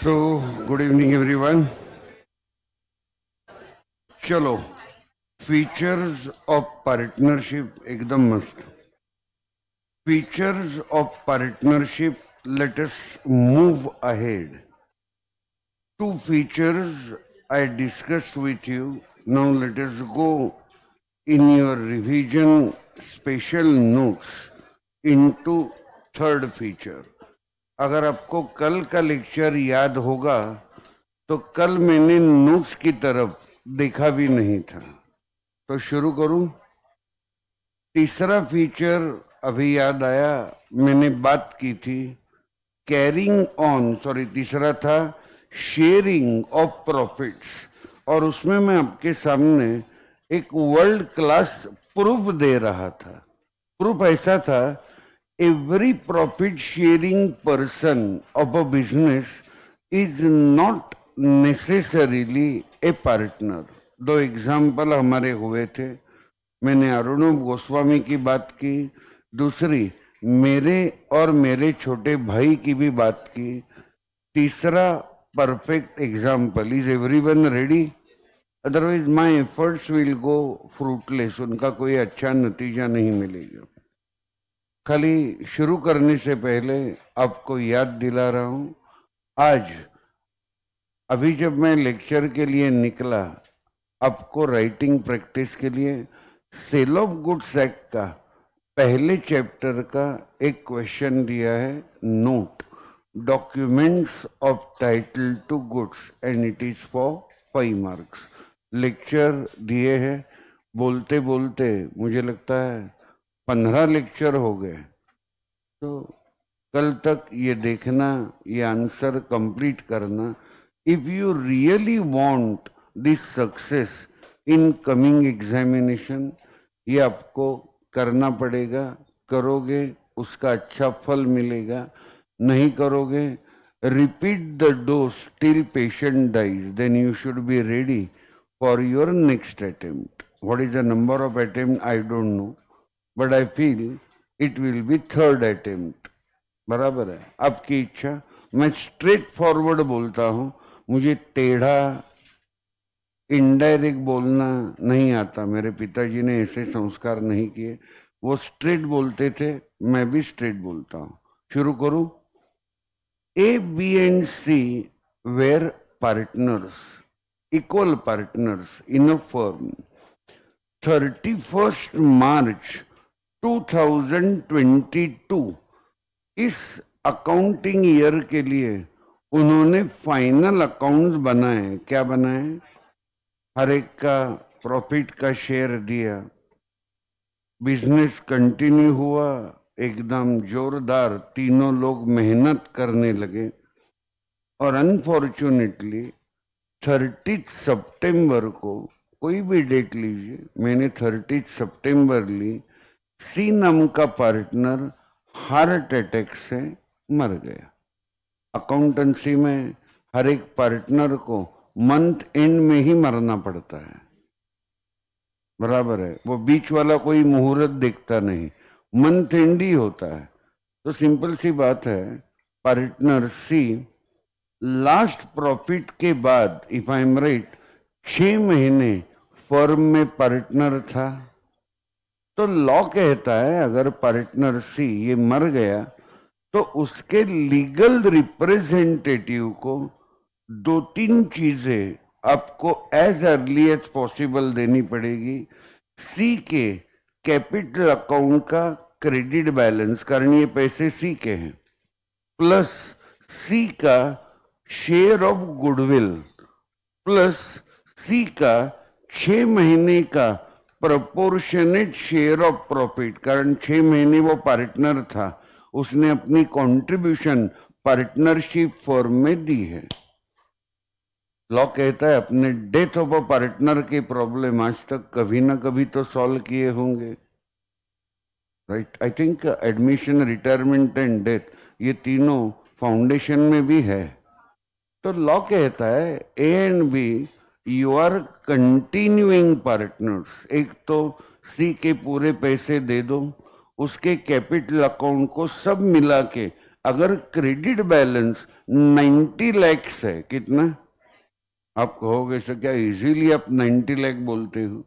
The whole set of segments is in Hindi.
So, good evening everyone. चलो, फीचर्स ऑफ पार्टनरशिप एकदम मस्त. Features of partnership, let us move ahead. Two features I discussed with you. Now let us go in your revision special notes into third feature. अगर आपको कल का लेक्चर याद होगा तो कल मैंने नोट्स की तरफ देखा भी नहीं था. तो शुरू करूं. तीसरा फीचर अभी याद आया, मैंने बात की थी कैरिंग ऑन, तीसरा था शेयरिंग ऑफ प्रॉफिट्स, और उसमें मैं आपके सामने एक वर्ल्ड क्लास प्रूफ दे रहा था. प्रूफ ऐसा था, every profit sharing person of a business is not necessarily A partner. दो एग्जाम्पल हमारे हुए थे. मैंने अरुणव गोस्वामी की बात की, दूसरी मेरे और मेरे छोटे भाई की भी बात की. तीसरा perfect example. Is everyone ready? Otherwise my efforts will go fruitless. उनका कोई अच्छा नतीजा नहीं मिलेगा. खाली शुरू करने से पहले आपको याद दिला रहा हूं, आज अभी जब मैं लेक्चर के लिए निकला, आपको राइटिंग प्रैक्टिस के लिए सेल ऑफ गुड्स एक्ट का पहले चैप्टर का एक क्वेश्चन दिया है. Note documents of title to goods and it is for 5 marks. Lecture दिए हैं. बोलते बोलते मुझे लगता है 15 लेक्चर हो गए. तो कल तक ये देखना, ये आंसर कंप्लीट करना. If you really want this success in coming examination, ये आपको करना पड़ेगा. करोगे उसका अच्छा फल मिलेगा. नहीं करोगे, repeat the dose till patient dies, then you should be ready for your next attempt. What is the number of attempt I don't know, but I feel it will be third attempt. बराबर है, आपकी इच्छा. मैं स्ट्रेट फॉरवर्ड बोलता हूं, मुझे टेढ़ा इनडायरेक्ट बोलना नहीं आता. मेरे पिताजी ने ऐसे संस्कार नहीं किए. वो स्ट्रेट बोलते थे, मैं भी स्ट्रेट बोलता हूं. शुरू करूं. A, B and C were partners, equal partners in a firm. 31 मार्च 2022 इस अकाउंटिंग ईयर के लिए उन्होंने फाइनल अकाउंट्स बनाए. क्या बनाए? हर एक का प्रॉफिट का शेयर दिया. बिजनेस कंटिन्यू हुआ एकदम जोरदार. तीनों लोग मेहनत करने लगे और अनफॉर्चुनेटली 30 सितंबर को, कोई भी डेट लीजिए, मैंने 30 सितंबर ली, सी नाम का पार्टनर हार्ट अटैक से मर गया. अकाउंटेंसी में हर एक पार्टनर को मंथ एंड में ही मरना पड़ता है. बराबर है, वो बीच वाला कोई मुहूर्त देखता नहीं, मंथ एंड ही होता है. तो सिंपल सी बात है, पार्टनर सी लास्ट प्रॉफिट के बाद, इफ आई एम राइट, 6 महीने फर्म में पार्टनर था. तो लॉ कहता है अगर पार्टनर सी ये मर गया तो उसके लीगल रिप्रेजेंटेटिव को 2-3 चीजें आपको एज अर्ली एज पॉसिबल देनी पड़ेगी. सी के कैपिटल अकाउंट का क्रेडिट बैलेंस, कारण ये पैसे सी के हैं, प्लस सी का शेयर ऑफ गुडविल, प्लस सी का 6 महीने का प्रोपोर्शनेट शेयर ऑफ प्रॉफिट, कारण 6 महीने वो पार्टनर था, उसने अपनी कंट्रीब्यूशन पार्टनरशिप फर्म में दी है. लॉ कहता है अपने डेथ ऑफ अ पार्टनर के प्रॉब्लम आज तक कभी ना कभी तो सॉल्व किए होंगे. Right? I think admission, retirement and death, ये तीनों फाउंडेशन में भी है. तो लॉ कहता है A and B you are continuing partners. एक तो सी के पूरे पैसे दे दो, उसके कैपिटल अकाउंट को सब मिला के अगर क्रेडिट बैलेंस 90 लैक्स है, कितना? आप कहोगे सर क्या इजीली आप 90 लाख बोलते हो?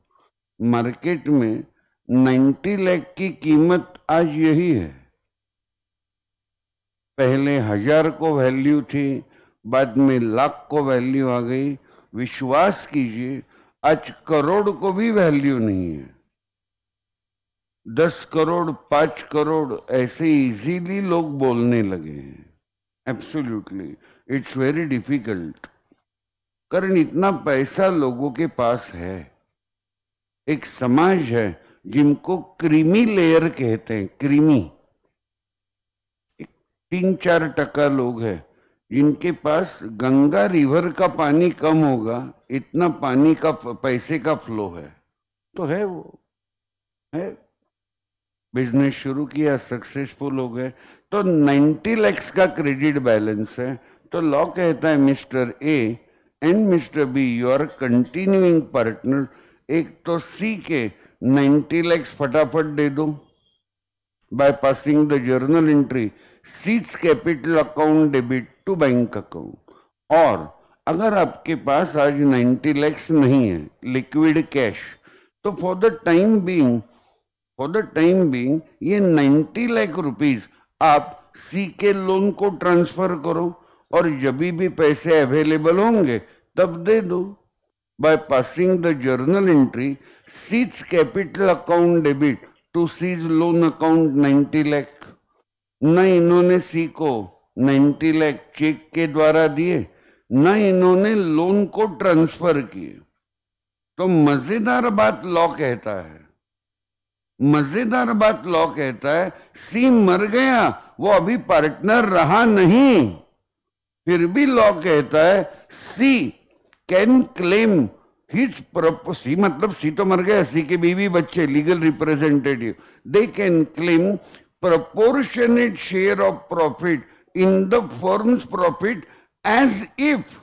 मार्केट में 90 लाख की कीमत आज यही है। पहले 1000 को वैल्यू थी, बाद में लाख को वैल्यू आ गई। विश्वास कीजिए आज करोड़ को भी वैल्यू नहीं है। 10 करोड़ 5 करोड़ ऐसे इजीली लोग बोलने लगे हैं। एब्सोल्युटली इट्स वेरी डिफिकल्ट, कारण इतना पैसा लोगों के पास है। एक समाज है जिनको क्रीमी लेयर कहते हैं, क्रीमी। 3-4% लोग हैं जिनके पास गंगा रिवर का पानी कम होगा, इतना पानी का पैसे का फ्लो है। तो है, वो है, बिजनेस शुरू किया, सक्सेसफुल हो गए। तो 90 lakhs का क्रेडिट बैलेंस है। तो लॉ कहता है mister A and mister B you are continuing partner. एक तो सी के 90 lakhs फटाफट दे दो by passing the journal entry C's capital account debit to bank account. और अगर आपके पास आज 90 lakhs नहीं है लिक्विड कैश, तो फॉर द टाइम बीइंग ये 90 लाख रुपीस आप सी के लोन को ट्रांसफर करो, और जब भी पैसे अवेलेबल होंगे तब दे दो by passing the journal entry C's capital account debit to C's loan account 90 lakh. न इन्होंने सी को 90 लाख चेक के द्वारा दिए, न इन्होंने लोन को ट्रांसफर किए। तो मजेदार बात लॉ कहता है, मजेदार बात लॉ कहता है, सी मर गया, वो अभी पार्टनर रहा नहीं, फिर भी लॉ कहता है सी कैन क्लेम हिज सी, मतलब सी तो मर गया, सी के बीवी बच्चे legal representative, they can claim proportionate share of profit in the firm's profit as if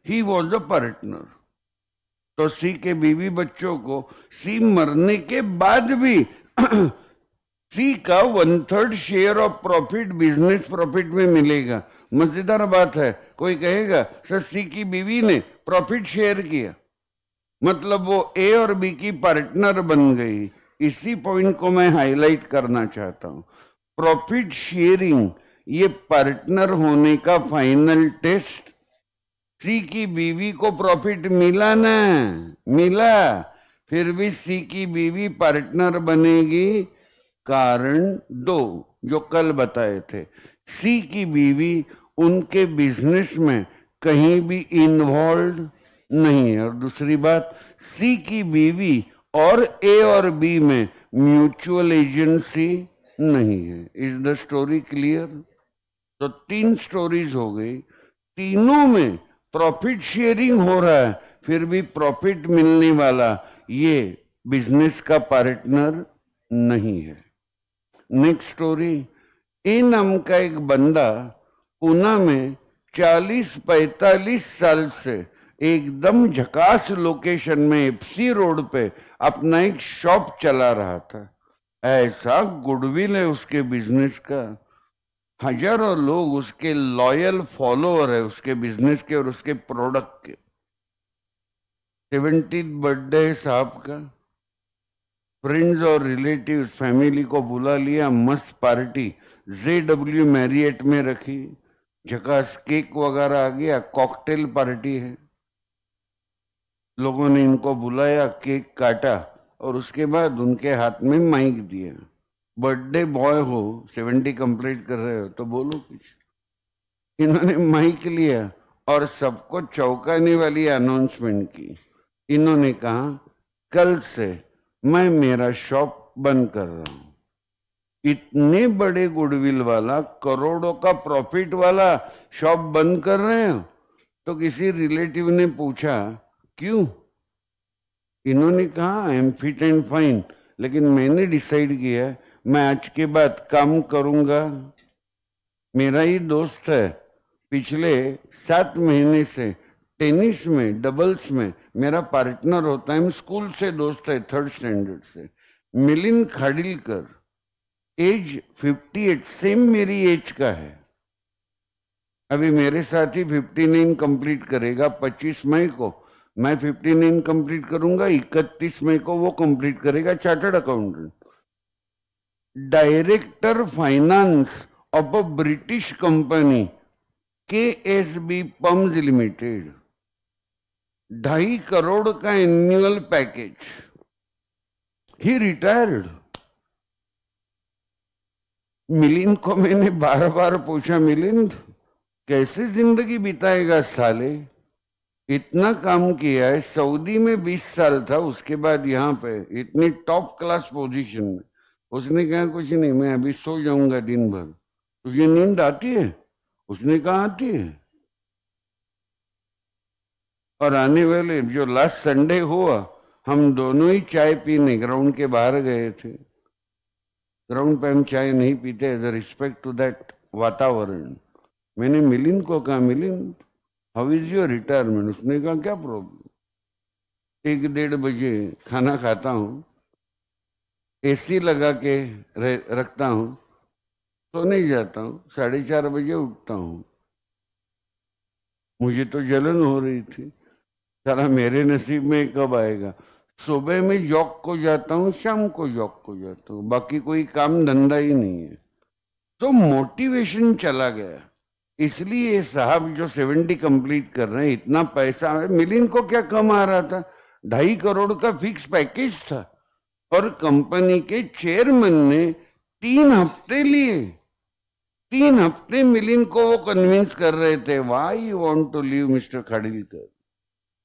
he was a partner। तो सी के बीवी बच्चों को सी मरने के बाद भी सी का 1/3 share of profit business profit में मिलेगा। मजेदार बात है। कोई कहेगा सर सी की बीवी ने प्रॉफिट शेयर किया, मतलब वो ए और बी की पार्टनर बन गई। इसी पॉइंट को मैं हाईलाइट करना चाहता हूं। प्रॉफिट शेयरिंग ये पार्टनर होने का फाइनल टेस्ट। सी की बीवी को प्रॉफिट मिला ना, मिला, फिर भी सी की बीवी पार्टनर बनेगी। कारण 2 जो कल बताए थे, सी की बीवी उनके बिजनेस में कहीं भी इन्वॉल्व नहीं है, और दूसरी बात सी की बीवी और ए और बी में म्यूचुअल एजेंसी नहीं है। Is the story clear? तो 3 स्टोरीज हो गई, तीनों में प्रॉफिट शेयरिंग हो रहा है, फिर भी प्रॉफिट मिलने वाला ये बिजनेस का पार्टनर नहीं है। नेक्स्ट स्टोरी, ए नाम का एक बंदा पूना में 40-45 साल से एकदम झकास लोकेशन में एफसी रोड पे अपना एक शॉप चला रहा था। ऐसा गुडविल है उसके बिजनेस का, हजारों लोग उसके लॉयल फॉलोअर है उसके बिजनेस के और उसके प्रोडक्ट के। 70th बर्थडे है साहब का, फ्रेंड्स और रिलेटिव्स फैमिली को बुला लिया, मस्त पार्टी JW मैरियट में रखी, झकास केक वगैरह आ गया, कॉकटेल पार्टी है। लोगों ने इनको बुलाया, केक काटा और उसके बाद उनके हाथ में माइक दिया। बर्थडे बॉय हो, 70 कंप्लीट कर रहे हो तो बोलो कुछ। इन्होंने माइक लिया और सबको चौंकाने वाली अनाउंसमेंट की। इन्होंने कहा कल से मैं मेरा शॉप बंद कर रहा हूं। इतने बड़े गुडविल वाला, करोड़ों का प्रॉफिट वाला शॉप बंद कर रहे हो? तो किसी रिलेटिव ने पूछा क्यों? इन्होंने कहा I am fit and fine, लेकिन मैंने डिसाइड किया मैं आज के बाद काम करूंगा। मेरा ही दोस्त है, पिछले 7 महीने से टेनिस में डबल्स में मेरा पार्टनर होता है, हम स्कूल से दोस्त है 3rd स्टैंडर्ड से, मिलिंद खाडिलकर। एज 58, सेम मेरी एज का है। अभी मेरे साथ ही 59 कंप्लीट करेगा 25 मई को, मैं 59 कंप्लीट करूंगा, 31 मई को वो कंप्लीट करेगा, chartered accountant, director finance of a British company KSB pumps limited, 2.5 crore का एनुअल पैकेज। ही रिटायर्ड। मिलिंद को मैंने बार बार पूछा, मिलिंद कैसे जिंदगी बिताएगा साले, इतना काम किया है, सऊदी में 20 साल था, उसके बाद यहाँ पे इतनी टॉप क्लास पोजीशन में। उसने कहा कुछ नहीं, मैं अभी सो जाऊंगा दिन भर। तुझे नींद आती है? उसने कहा आती है। और आने वाले जो लास्ट संडे हुआ, हम दोनों ही चाय पीने ग्राउंड के बाहर गए थे। ग्राउंड पे हम चाय नहीं पीते as a respect to that वातावरण। मैंने मिलिंद को कहा, Milind how is your retirement? उसने कहा क्या प्रॉब्लम, 1-1:30 बजे खाना खाता हूँ, एसी लगा के रखता हूँ, तो नहीं जाता हूँ, 4:30 बजे उठता हूँ। मुझे तो जलन हो रही थी, सारा मेरे नसीब में कब आएगा। सुबह में जॉग को जाता हूँ, शाम को जॉग को जाता हूँ, बाकी कोई काम धंधा ही नहीं है। तो मोटिवेशन चला गया। इसलिए साहब जो 70 कंप्लीट कर रहे हैं, इतना पैसा है। मिलिंद को क्या कम आ रहा था, 2.5 करोड़ का फिक्स पैकेज था, और कंपनी के चेयरमैन ने 3 हफ्ते लिए। 3 हफ्ते मिलिंद को वो कन्विंस कर रहे थे, why you want to leave mister Khadilkar,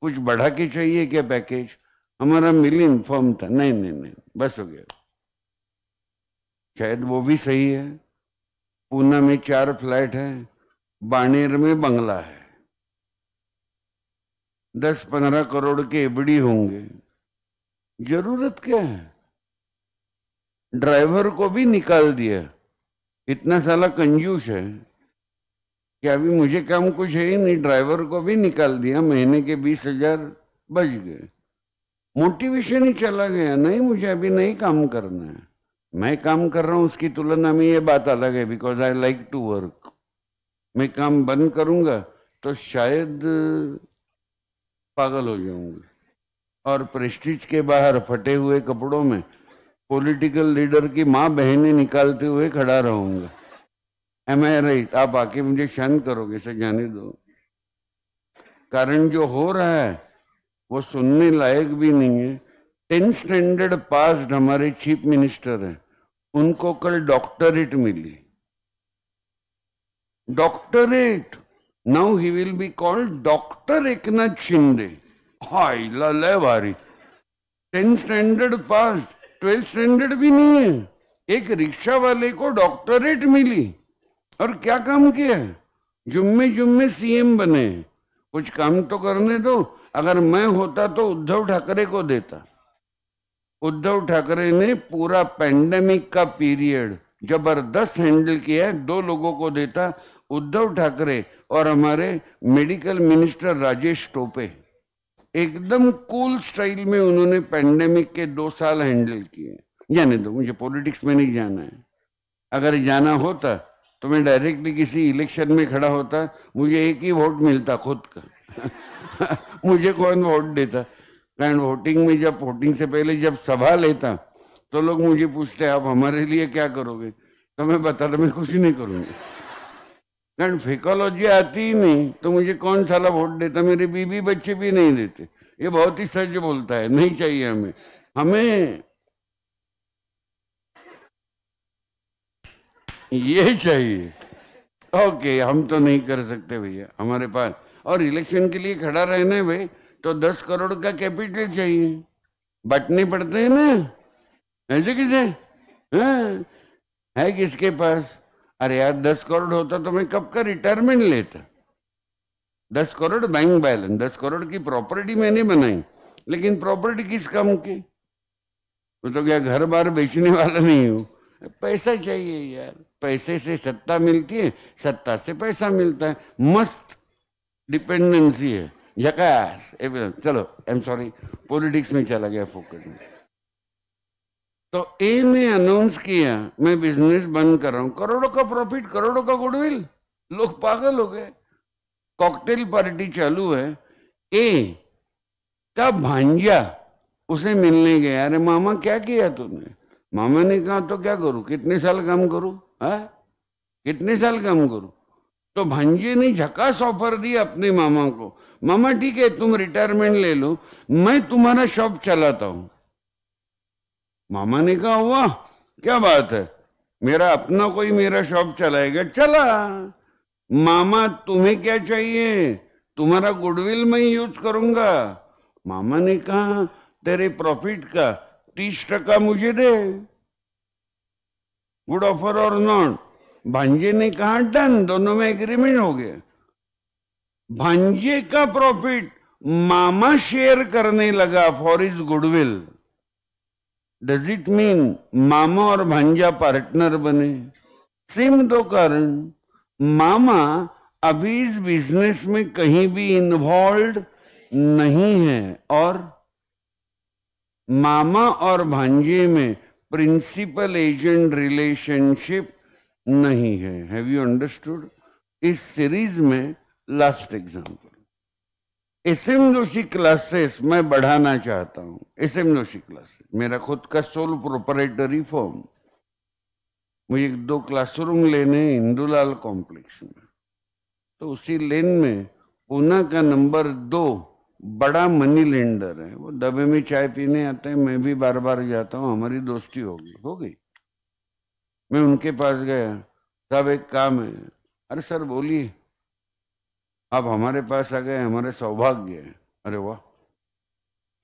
कुछ बढ़ा के चाहिए क्या पैकेज? हमारा मिलिंद फर्म था, नहीं नहीं नहीं, बस हो गया। शायद वो भी सही है। पूना में 4 फ्लैट है, बानेर में बंगला है, 10-15 करोड़ के एबडी होंगे, जरूरत क्या है? ड्राइवर को भी निकाल दिया, इतना साला कंजूस है कि अभी मुझे काम कुछ है ही नहीं, ड्राइवर को भी निकाल दिया, महीने के 20,000 बच गए। मोटिवेशन ही चला गया, नहीं मुझे अभी नहीं काम करना है। मैं काम कर रहा हूं उसकी तुलना में ये बात अलग है, because I like to work. मैं काम बंद करूंगा तो शायद पागल हो जाऊंगी, और प्रेस्टीज के बाहर फटे हुए कपड़ों में पॉलिटिकल लीडर की माँ बहनें निकालते हुए खड़ा रहूंगा। एम आई राइट? आप आके मुझे शांत करोगे, इसे जाने दो। कारण जो हो रहा है वो सुनने लायक भी नहीं है। 10th स्टैंडर्ड पास्ड हमारे चीफ मिनिस्टर हैं, उनको कल डॉक्टरेट मिली, doctorate. Now he will be called doctor Eknath Shinde. हाय लय भारी। 10th स्टैंडर्ड पास, 12th स्टैंडर्ड भी नहीं है, एक रिक्शा वाले को डॉक्टरेट मिली। और क्या काम किया है? जुम्मे जुम्मे सीएम बने। कुछ काम तो करने दो। अगर मैं होता तो उद्धव ठाकरे को देता। उद्धव ठाकरे ने पूरा पेंडेमिक का पीरियड जबरदस्त हैंडल किया है, 2 लोगों को देता, उद्धव ठाकरे और हमारे मेडिकल मिनिस्टर राजेश टोपे। एकदम कूल स्टाइल में उन्होंने पेंडेमिक के 2 साल हैंडल किए। जाने दो, मुझे पॉलिटिक्स में नहीं जाना है। अगर जाना होता तो मैं डायरेक्टली किसी इलेक्शन में खड़ा होता, मुझे एक ही वोट मिलता खुद का मुझे कौन वोट देता? कारण वोटिंग में जब वोटिंग से पहले जब सभा लेता तो लोग मुझे पूछते आप हमारे लिए क्या करोगे, तो मैं बताता मैं कुछ नहीं करूंगा। कारण फिकोलॉजी आती ही नहीं तो मुझे कौन साला वोट देता, मेरे बीवी बच्चे भी नहीं देते। ये बहुत ही सच बोलता है, नहीं चाहिए हमें। हमें ये चाहिए। ओके, हम तो नहीं कर सकते भैया हमारे पास। और इलेक्शन के लिए खड़ा रहने में तो 10 करोड़ का कैपिटल चाहिए, बटने पड़ते हैं ना, ऐसे किसे? हाँ, है किसके पास? अरे यार 10 करोड़ होता तो मैं कब का रिटायरमेंट लेता। 10 करोड़ बैंक बैलेंस, 10 करोड़ की प्रॉपर्टी मैंने बनाई, लेकिन प्रॉपर्टी किस काम की? वो तो क्या घर बार बेचने वाला नहीं हूँ। पैसा चाहिए यार, पैसे से सत्ता मिलती है, सत्ता से पैसा मिलता है, मस्त डिपेंडेंसी है, झकास। चलो आई एम सॉरी, पॉलिटिक्स में चला गया फोकट में। तो ए ने अनाउंस किया मैं बिजनेस बंद कर रहा हूं, करोड़ों का प्रॉफिट, करोड़ों का गुडविल, लोग पागल हो गए। कॉकटेल पार्टी चालू है, ए का भांजा उसे मिलने गया, अरे मामा क्या किया तूने? मामा ने कहा तो क्या करूं, कितने साल काम करूं, हाँ कितने साल काम करूं? तो भांजे ने झकास ऑफर दी अपने मामा को, मामा ठीक है तुम रिटायरमेंट ले लो, मैं तुम्हारा शॉप चलाता हूं। मामा ने कहा वाह क्या बात है, मेरा अपना कोई मेरा शॉप चलाएगा, चला। मामा तुम्हें क्या चाहिए, तुम्हारा गुडविल मैं यूज करूंगा। मामा ने कहा तेरे प्रॉफिट का 30% मुझे दे, गुड ऑफर और नॉट। भांजे ने कहा डन, दोनों में एग्रीमेंट हो गया। भांजे का प्रॉफिट मामा शेयर करने लगा for is goodwill. Does it mean मामा और भांजा पार्टनर बने? सेम दो कारण, मामा अभी इस बिजनेस में कहीं भी इन्वॉल्व नहीं है और मामा और भांजे में प्रिंसिपल एजेंट रिलेशनशिप नहीं है। Have you understood? इस सीरीज में last example, SM Joshi classes मैं बढ़ाना चाहता हूं। एसएम जोशी क्लासेस मेरा खुद का सोल प्रोपराइटरी फॉर्म, मुझे 2 क्लासरूम लेने इंदुलाल कॉम्प्लेक्स में, तो उसी लेन में पूना का नंबर 2 बड़ा मनी लेंडर है, वो दबे में चाय पीने आते हैं, मैं भी बार बार जाता हूँ, हमारी दोस्ती हो गई। मैं उनके पास गया, साहब एक काम है। अरे सर बोलिए, आप हमारे पास आ गए, हमारे सौभाग्य है। अरे वाह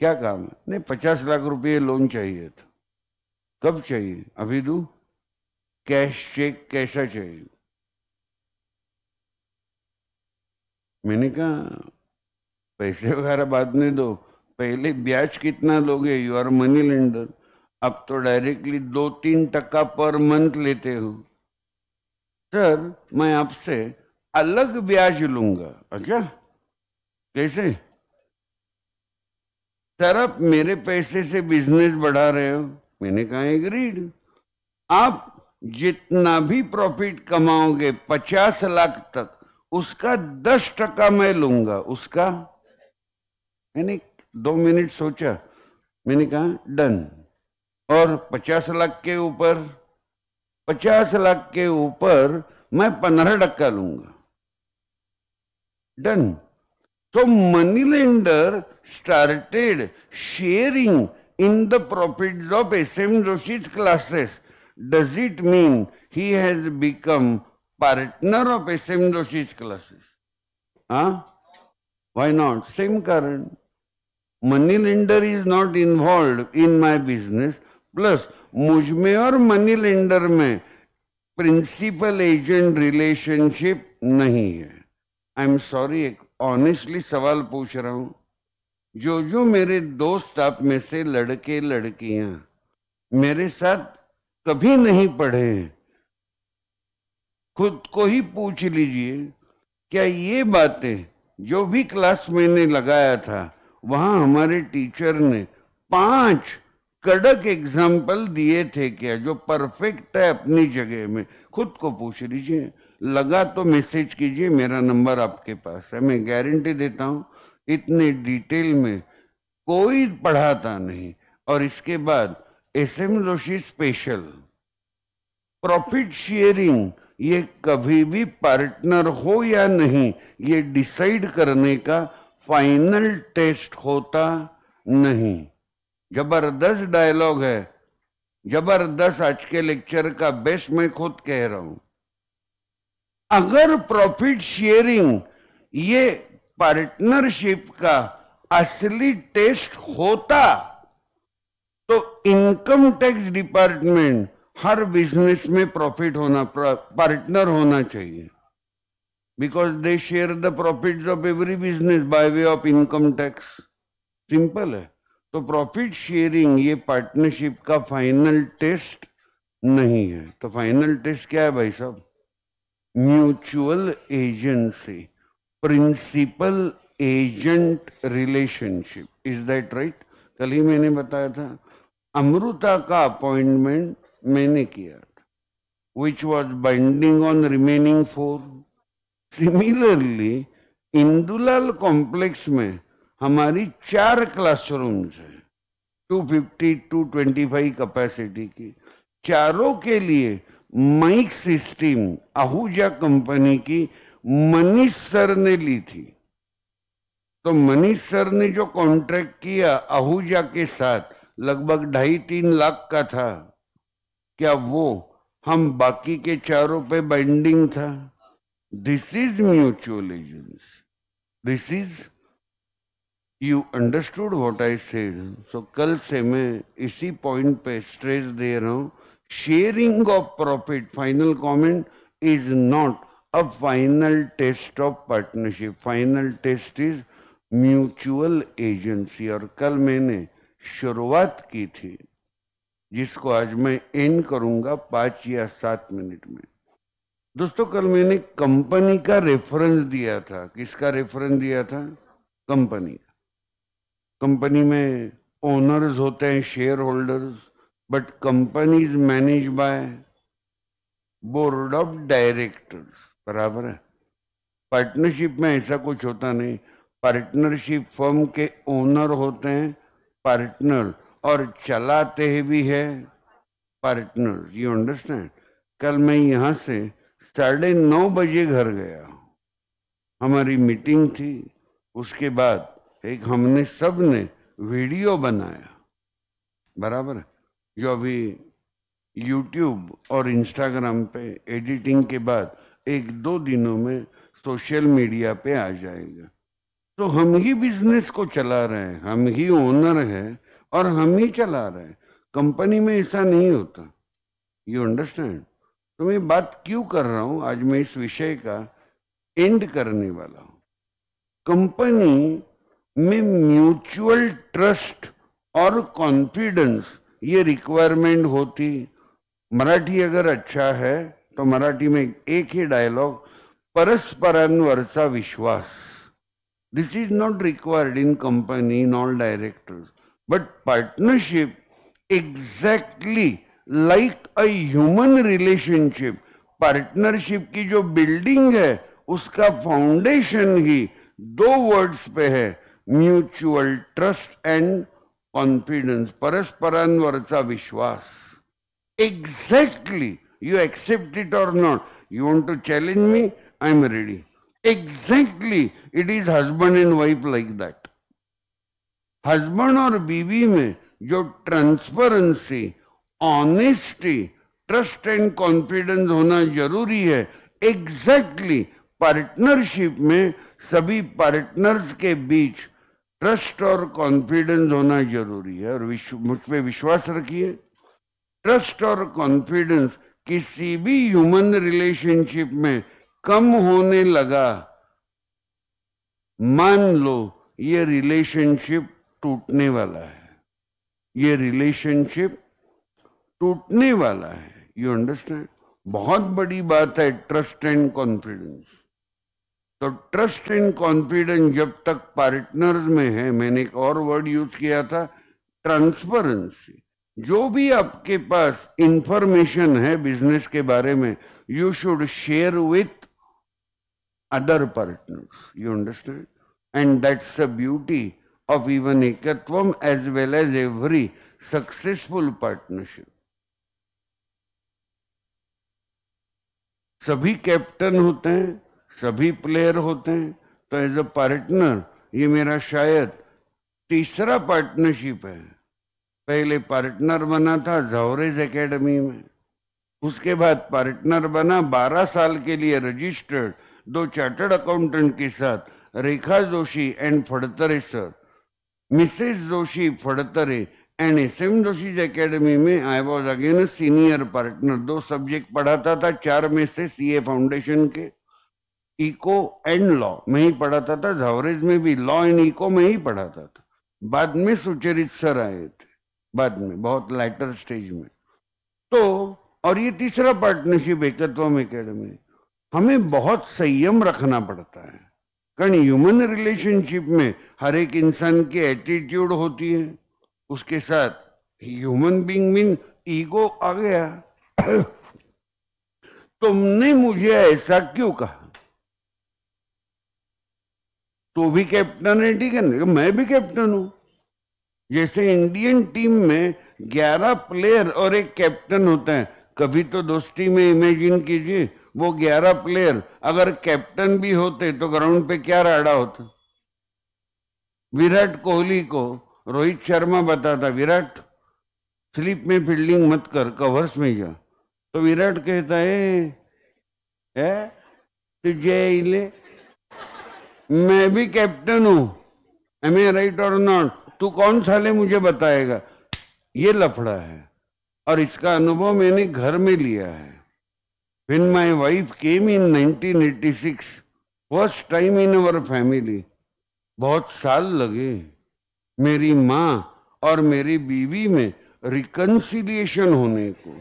क्या काम है? नहीं 50 लाख रुपये लोन चाहिए था। कब चाहिए? अभी दूं? कैश चेक कैसा चाहिए? मैंने कहा पैसे वगैरह बाद में दो, पहले ब्याज कितना लोगे, यू आर मनी लेंडर। अब तो डायरेक्टली 2-3% पर मंथ लेते हो। सर मैं आपसे अलग ब्याज लूंगा। अच्छा कैसे? सर आप मेरे पैसे से बिजनेस बढ़ा रहे हो। मैंने कहा एग्रीड। आप जितना भी प्रॉफिट कमाओगे 50 लाख तक, उसका 10% मैं लूंगा। उसका? मैंने 2 मिनट सोचा, मैंने कहा डन। और 50 लाख के ऊपर, 50 लाख के ऊपर मैं 15% लूंगा। Done. So money lender started sharing in the profits of SM Joshi's classes. Does it mean he has become partner of SM Joshi's classes? Huh? Why not? Same current. Money lender is not involved in my business. Plus, मुझ में और मनी लेंडर में प्रिंसिपल एजेंट रिलेशनशिप नहीं है। आई एम सॉरी, एक ऑनेस्टली सवाल पूछ रहा हूं, जो मेरे दोस्त आप में से लड़के लड़कियां मेरे साथ कभी नहीं पढ़े, खुद को ही पूछ लीजिए, क्या ये बातें जो भी क्लास मैंने लगाया था वहां हमारे टीचर ने 5 कड़क एग्जाम्पल दिए थे क्या, जो परफेक्ट है अपनी जगह में? खुद को पूछ लीजिए। लगा तो मैसेज कीजिए, मेरा नंबर आपके पास है। मैं गारंटी देता हूं इतने डिटेल में कोई पढ़ाता नहीं। और इसके बाद SM Joshi special profit sharing, ये कभी भी पार्टनर हो या नहीं, ये डिसाइड करने का फाइनल टेस्ट होता नहीं। जबरदस्त डायलॉग है, जबरदस्त आज के लेक्चर का बेस्ट मैं खुद कह रहा हूं। अगर प्रॉफिट शेयरिंग ये पार्टनरशिप का असली टेस्ट होता तो इनकम टैक्स डिपार्टमेंट हर बिजनेस में प्रॉफिट होना, पार्टनर होना चाहिए, because they share the profits of every business by way of income tax. Simple है। तो प्रॉफिट शेयरिंग ये पार्टनरशिप का फाइनल टेस्ट नहीं है। तो फाइनल टेस्ट क्या है भाई साहब? Mutual agency, principal agent relationship. Is that right? कल ही मैंने बताया था अमृता का अपॉइंटमेंट मैंने किया था, which was binding on remaining 4. Similarly Indulal complex में हमारी 4 क्लासरूम्स हैं, 250 225 कैपेसिटी की. चारों के लिए माइक सिस्टम आहूजा कंपनी की मनीष सर ने ली थी. तो मनीष सर ने जो कॉन्ट्रैक्ट किया आहूजा के साथ लगभग 2.5-3 लाख का था. क्या वो हम बाकी के चारों पे बाइंडिंग था? This is mutual agency. This is, you understood what I said. So कल से मैं इसी पॉइंट पे स्ट्रेस दे रहा हूं. Sharing of profit, final comment, is not a final test of partnership. Final test is mutual agency. और कल मैंने शुरुआत की थी जिसको आज मैं एंड करूंगा 5 या 7 मिनट में. दोस्तों, कल मैंने कंपनी का रेफरेंस दिया था. किसका रेफरेंस दिया था? कंपनी का. कंपनी में ओनर्स होते हैं, share holders, but company is manage by board of directors. बराबर है. पार्टनरशिप में ऐसा कुछ होता नहीं. पार्टनरशिप फर्म के ओनर होते हैं पार्टनर, और चलाते भी है पार्टनर. You understand. कल मैं यहां से 9:30 बजे घर गया. हमारी मीटिंग थी. उसके बाद एक हमने सब ने वीडियो बनाया. बराबर है. जो अभी YouTube और इंस्टाग्राम पे एडिटिंग के बाद 1-2 दिनों में सोशल मीडिया पे आ जाएगा. तो हम ही बिजनेस को चला रहे हैं, हम ही ओनर हैं और हम ही चला रहे हैं. कंपनी में ऐसा नहीं होता. You understand. तो मैं बात क्यों कर रहा हूं? आज मैं इस विषय का एंड करने वाला हूं. कंपनी में म्यूचुअल ट्रस्ट और कॉन्फिडेंस ये रिक्वायरमेंट होती. मराठी अगर अच्छा है तो मराठी में एक ही डायलॉग, परस्परांवरचा विश्वास. This is not required in company, in all directors. But partnership exactly like a human relationship. Partnership की जो बिल्डिंग है उसका फाउंडेशन ही 2 वर्ड्स पे है, म्यूचुअल ट्रस्ट एंड कॉन्फिडेंस. परस्परांवरचा विश्वास. Exactly. You accept it or not. You want to challenge me? I am ready. Exactly. It is husband and wife like that. Husband और बीवी में जो transparency, honesty, trust and confidence होना जरूरी है, एग्जैक्टली पार्टनरशिप में सभी पार्टनर्स के बीच ट्रस्ट और कॉन्फिडेंस होना जरूरी है. और मुझ पे विश्वास रखिए, ट्रस्ट और कॉन्फिडेंस किसी भी ह्यूमन रिलेशनशिप में कम होने लगा, मान लो ये रिलेशनशिप टूटने वाला है. ये रिलेशनशिप टूटने वाला है. You understand. बहुत बड़ी बात है ट्रस्ट एंड कॉन्फिडेंस. तो ट्रस्ट एंड कॉन्फिडेंस जब तक पार्टनर्स में है, मैंने एक और वर्ड यूज किया था, ट्रांसपेरेंसी. जो भी आपके पास इंफॉर्मेशन है बिजनेस के बारे में, you should share with other partners. You understand. And that's the beauty of even Ekatvam as well as every successful partnership. सभी कैप्टन होते हैं, सभी प्लेयर होते हैं. तो एज अ पार्टनर ये मेरा शायद तीसरा पार्टनरशिप है. पहले पार्टनर बना था जावरेज एकेडमी में. उसके बाद पार्टनर बना 12 साल के लिए रजिस्टर्ड 2 चार्टर्ड अकाउंटेंट के साथ, Rekha Joshi and Phadtare sir, Mrs Joshi Phadtare and SM Joshi academy में. I was again senior partner. 2 subject पढ़ाता था, 4 में से CA फाउंडेशन के, इको एंड लॉ में ही पढ़ाता था. जावरेज में भी लॉ एंड इको में ही पढ़ाता था. बाद में सुचरित सर आए थे, बाद में बहुत लाइटर स्टेज में. तो और ये तीसरा पार्टनरशिप एकत्वम एकेडमी. हमें बहुत संयम रखना पड़ता है, कारण ह्यूमन रिलेशनशिप में हर एक इंसान की एटीट्यूड होती है, उसके साथ ह्यूमन बीइंग मीन ईगो आ गया। तुमने मुझे ऐसा क्यों कहा? तो भी कैप्टन है, ठीक है ना, मैं भी कैप्टन हूं। जैसे इंडियन टीम में 11 प्लेयर और एक कैप्टन होता है, कभी तो दोस्ती में इमेजिन कीजिए वो 11 प्लेयर अगर कैप्टन भी होते तो ग्राउंड पे क्या राडा होता। विराट कोहली को रोहित शर्मा बताता, विराट स्लिप में फील्डिंग मत कर, कवर्स में जा। तो विराट कहता है तुझे ले, मैं भी कैप्टन हूं, एम आई राइट और नॉट? तू कौन साले मुझे बताएगा? ये लफड़ा है। और इसका अनुभव मैंने घर में लिया है। When my wife came in 1986, first time in our family, बहुत साल लगे मेरी माँ और मेरी बीवी में रिकन्सिलिएशन होने को।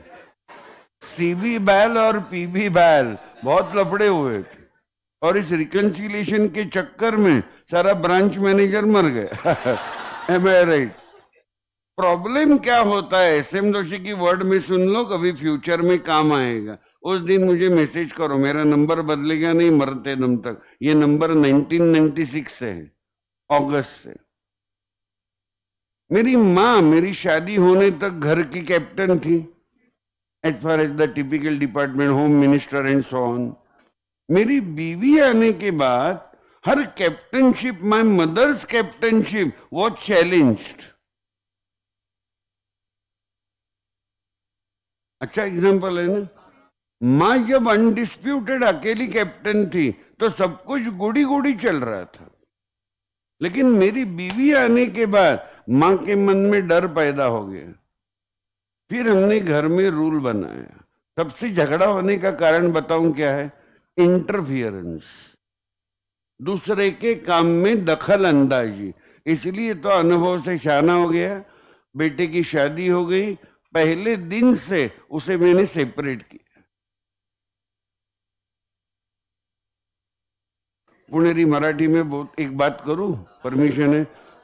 सीबी बैल और पीबी बैल बहुत लफड़े हुए थे, और इस रिकन्सिलिएशन के चक्कर में सारा ब्रांच मैनेजर मर गए। एम आई राइट? प्रॉब्लम क्या होता है, एसएम जोशी की वर्ड में सुन लो, कभी फ्यूचर में काम आएगा। उस दिन मुझे मैसेज करो, मेरा नंबर बदलेगा नहीं मरते दम तक। ये नंबर 1996 से है, अगस्त से। मेरी माँ मेरी शादी होने तक घर की कैप्टन थी, as far as the typical department, home minister and so on. मेरी बीवी आने के बाद her captainship, my mother's captainship was challenged. अच्छा एग्जांपल है ना। माँ जब अनडिस्प्यूटेड अकेली कैप्टन थी तो सब कुछ गुड़ी गुड़ी चल रहा था, लेकिन मेरी बीवी आने के बाद माँ के मन में डर पैदा हो गया। फिर हमने घर में रूल बनाया। सबसे झगड़ा होने का कारण बताऊं क्या है? इंटरफियरेंस, दूसरे के काम में दखल अंदाजी। इसलिए तो अनुभव से शाना हो गया। बेटे की शादी हो गई, पहले दिन से उसे मैंने सेपरेट किया। पुणेरी मराठी में एक बात करूं, परमिशन है?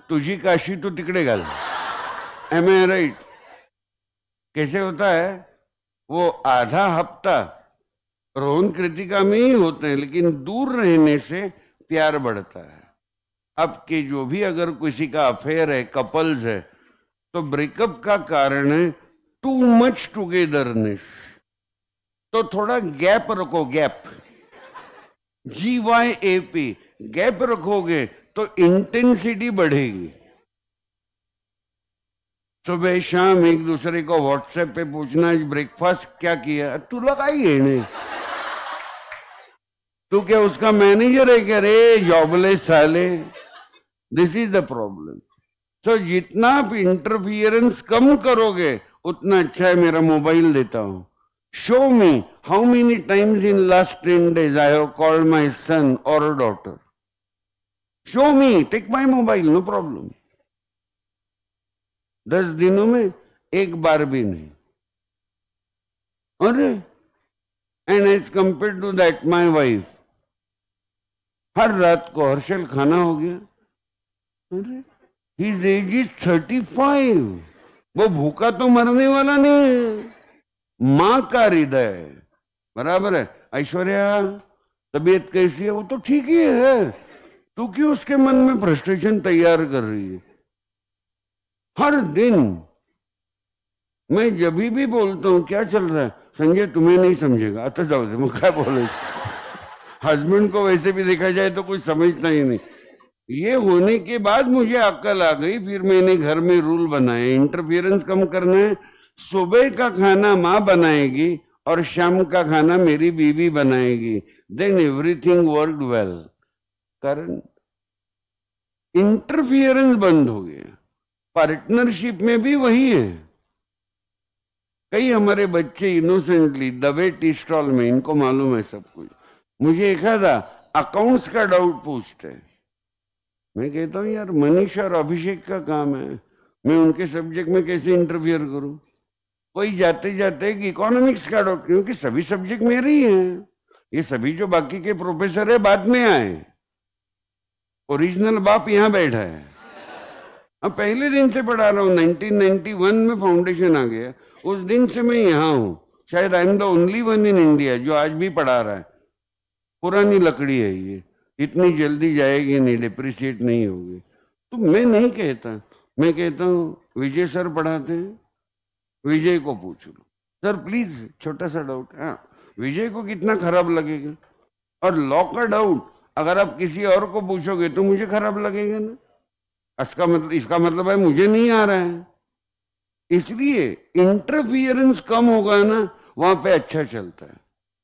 तुझी काशी तो तिकडे घाल। एम आई राइट? कैसे होता है, वो आधा हफ्ता रोहन कृतिका में ही होते हैं, लेकिन दूर रहने से प्यार बढ़ता है। अब के जो भी अगर किसी का अफेयर है, कपल्स है, तो ब्रेकअप का कारण है टू मच टुगेदरनेस। तो थोड़ा गैप रखो, गैप, GYAP, गैप रखोगे तो इंटेंसिटी बढ़ेगी। सुबह शाम एक दूसरे को व्हाट्सएप पे पूछना ब्रेकफास्ट क्या किया, तू लगाई है, तू क्या उसका मैनेजर है क्या? रे जॉबलेस साले। This is the problem. तो जितना आप इंटरफियरेंस कम करोगे उतना अच्छा है। मेरा मोबाइल देता हूं, show me how many times in last 10 days I have called my son और daughter. Show me, take my mobile, no problem. 10 दिनों में एक बार भी नहीं। अरे and as compare to that my wife, हर रात को हर्षल खाना हो गया। अरे हिज एज इज 35, वो भूखा तो मरने वाला नहीं है। माँ का हृदय बराबर है। ऐश्वर्या तबीयत कैसी है? वो तो ठीक ही है, तू क्यों उसके मन में फ्रस्ट्रेशन तैयार कर रही है? हर दिन मैं जब भी बोलता हूं क्या चल रहा है, संजय तुम्हें नहीं समझेगा, अच्छा जाओ दे, मैं क्या बोले। हस्बैंड को वैसे भी देखा जाए तो कुछ समझता ही नहीं। ये होने के बाद मुझे अक्ल आ गई, फिर मैंने घर में रूल बनाए, इंटरफियरेंस कम करना है। सुबह का खाना माँ बनाएगी और शाम का खाना मेरी बीवी बनाएगी, देन एवरीथिंग वर्कड वेल। कारण इंटरफियरेंस बंद हो गया। पार्टनरशिप में भी वही है। कई हमारे बच्चे इनोसेंटली दबे टी स्टॉल में, इनको मालूम है सब कुछ, मुझे एक आधा अकाउंट्स का डाउट पूछते हैं। मैं कहता हूं यार मनीष और अभिषेक का काम है, मैं उनके सब्जेक्ट में कैसे इंटरफियर करूं? कोई जाते जाते इकोनॉमिक्स का डाउट, क्योंकि सभी सब्जेक्ट मेरे ही हैं, ये सभी जो बाकी के प्रोफेसर है बाद में आए, ओरिजिनल बाप यहां बैठा है। अब पहले दिन से पढ़ा रहा हूँ, 1991 में फाउंडेशन आ गया, उस दिन से मैं यहाँ हूँ। शायद I am the only one in India जो आज भी पढ़ा रहा है। पुरानी लकड़ी है ये, इतनी जल्दी जाएगी नहीं, डिप्रिशिएट नहीं होगी। तो मैं नहीं कहता, मैं कहता हूँ विजय सर पढ़ाते हैं, विजय को पूछ लो। सर प्लीज, छोटा सा डाउट, हाँ विजय को कितना खराब लगेगा? और लॉ का डाउट अगर आप किसी और को पूछोगे तो मुझे खराब लगेगा ना। इसका मतलब है मुझे नहीं आ रहा है, इसलिए इंटरफियरेंस कम होगा ना, वहां पे अच्छा चलता है।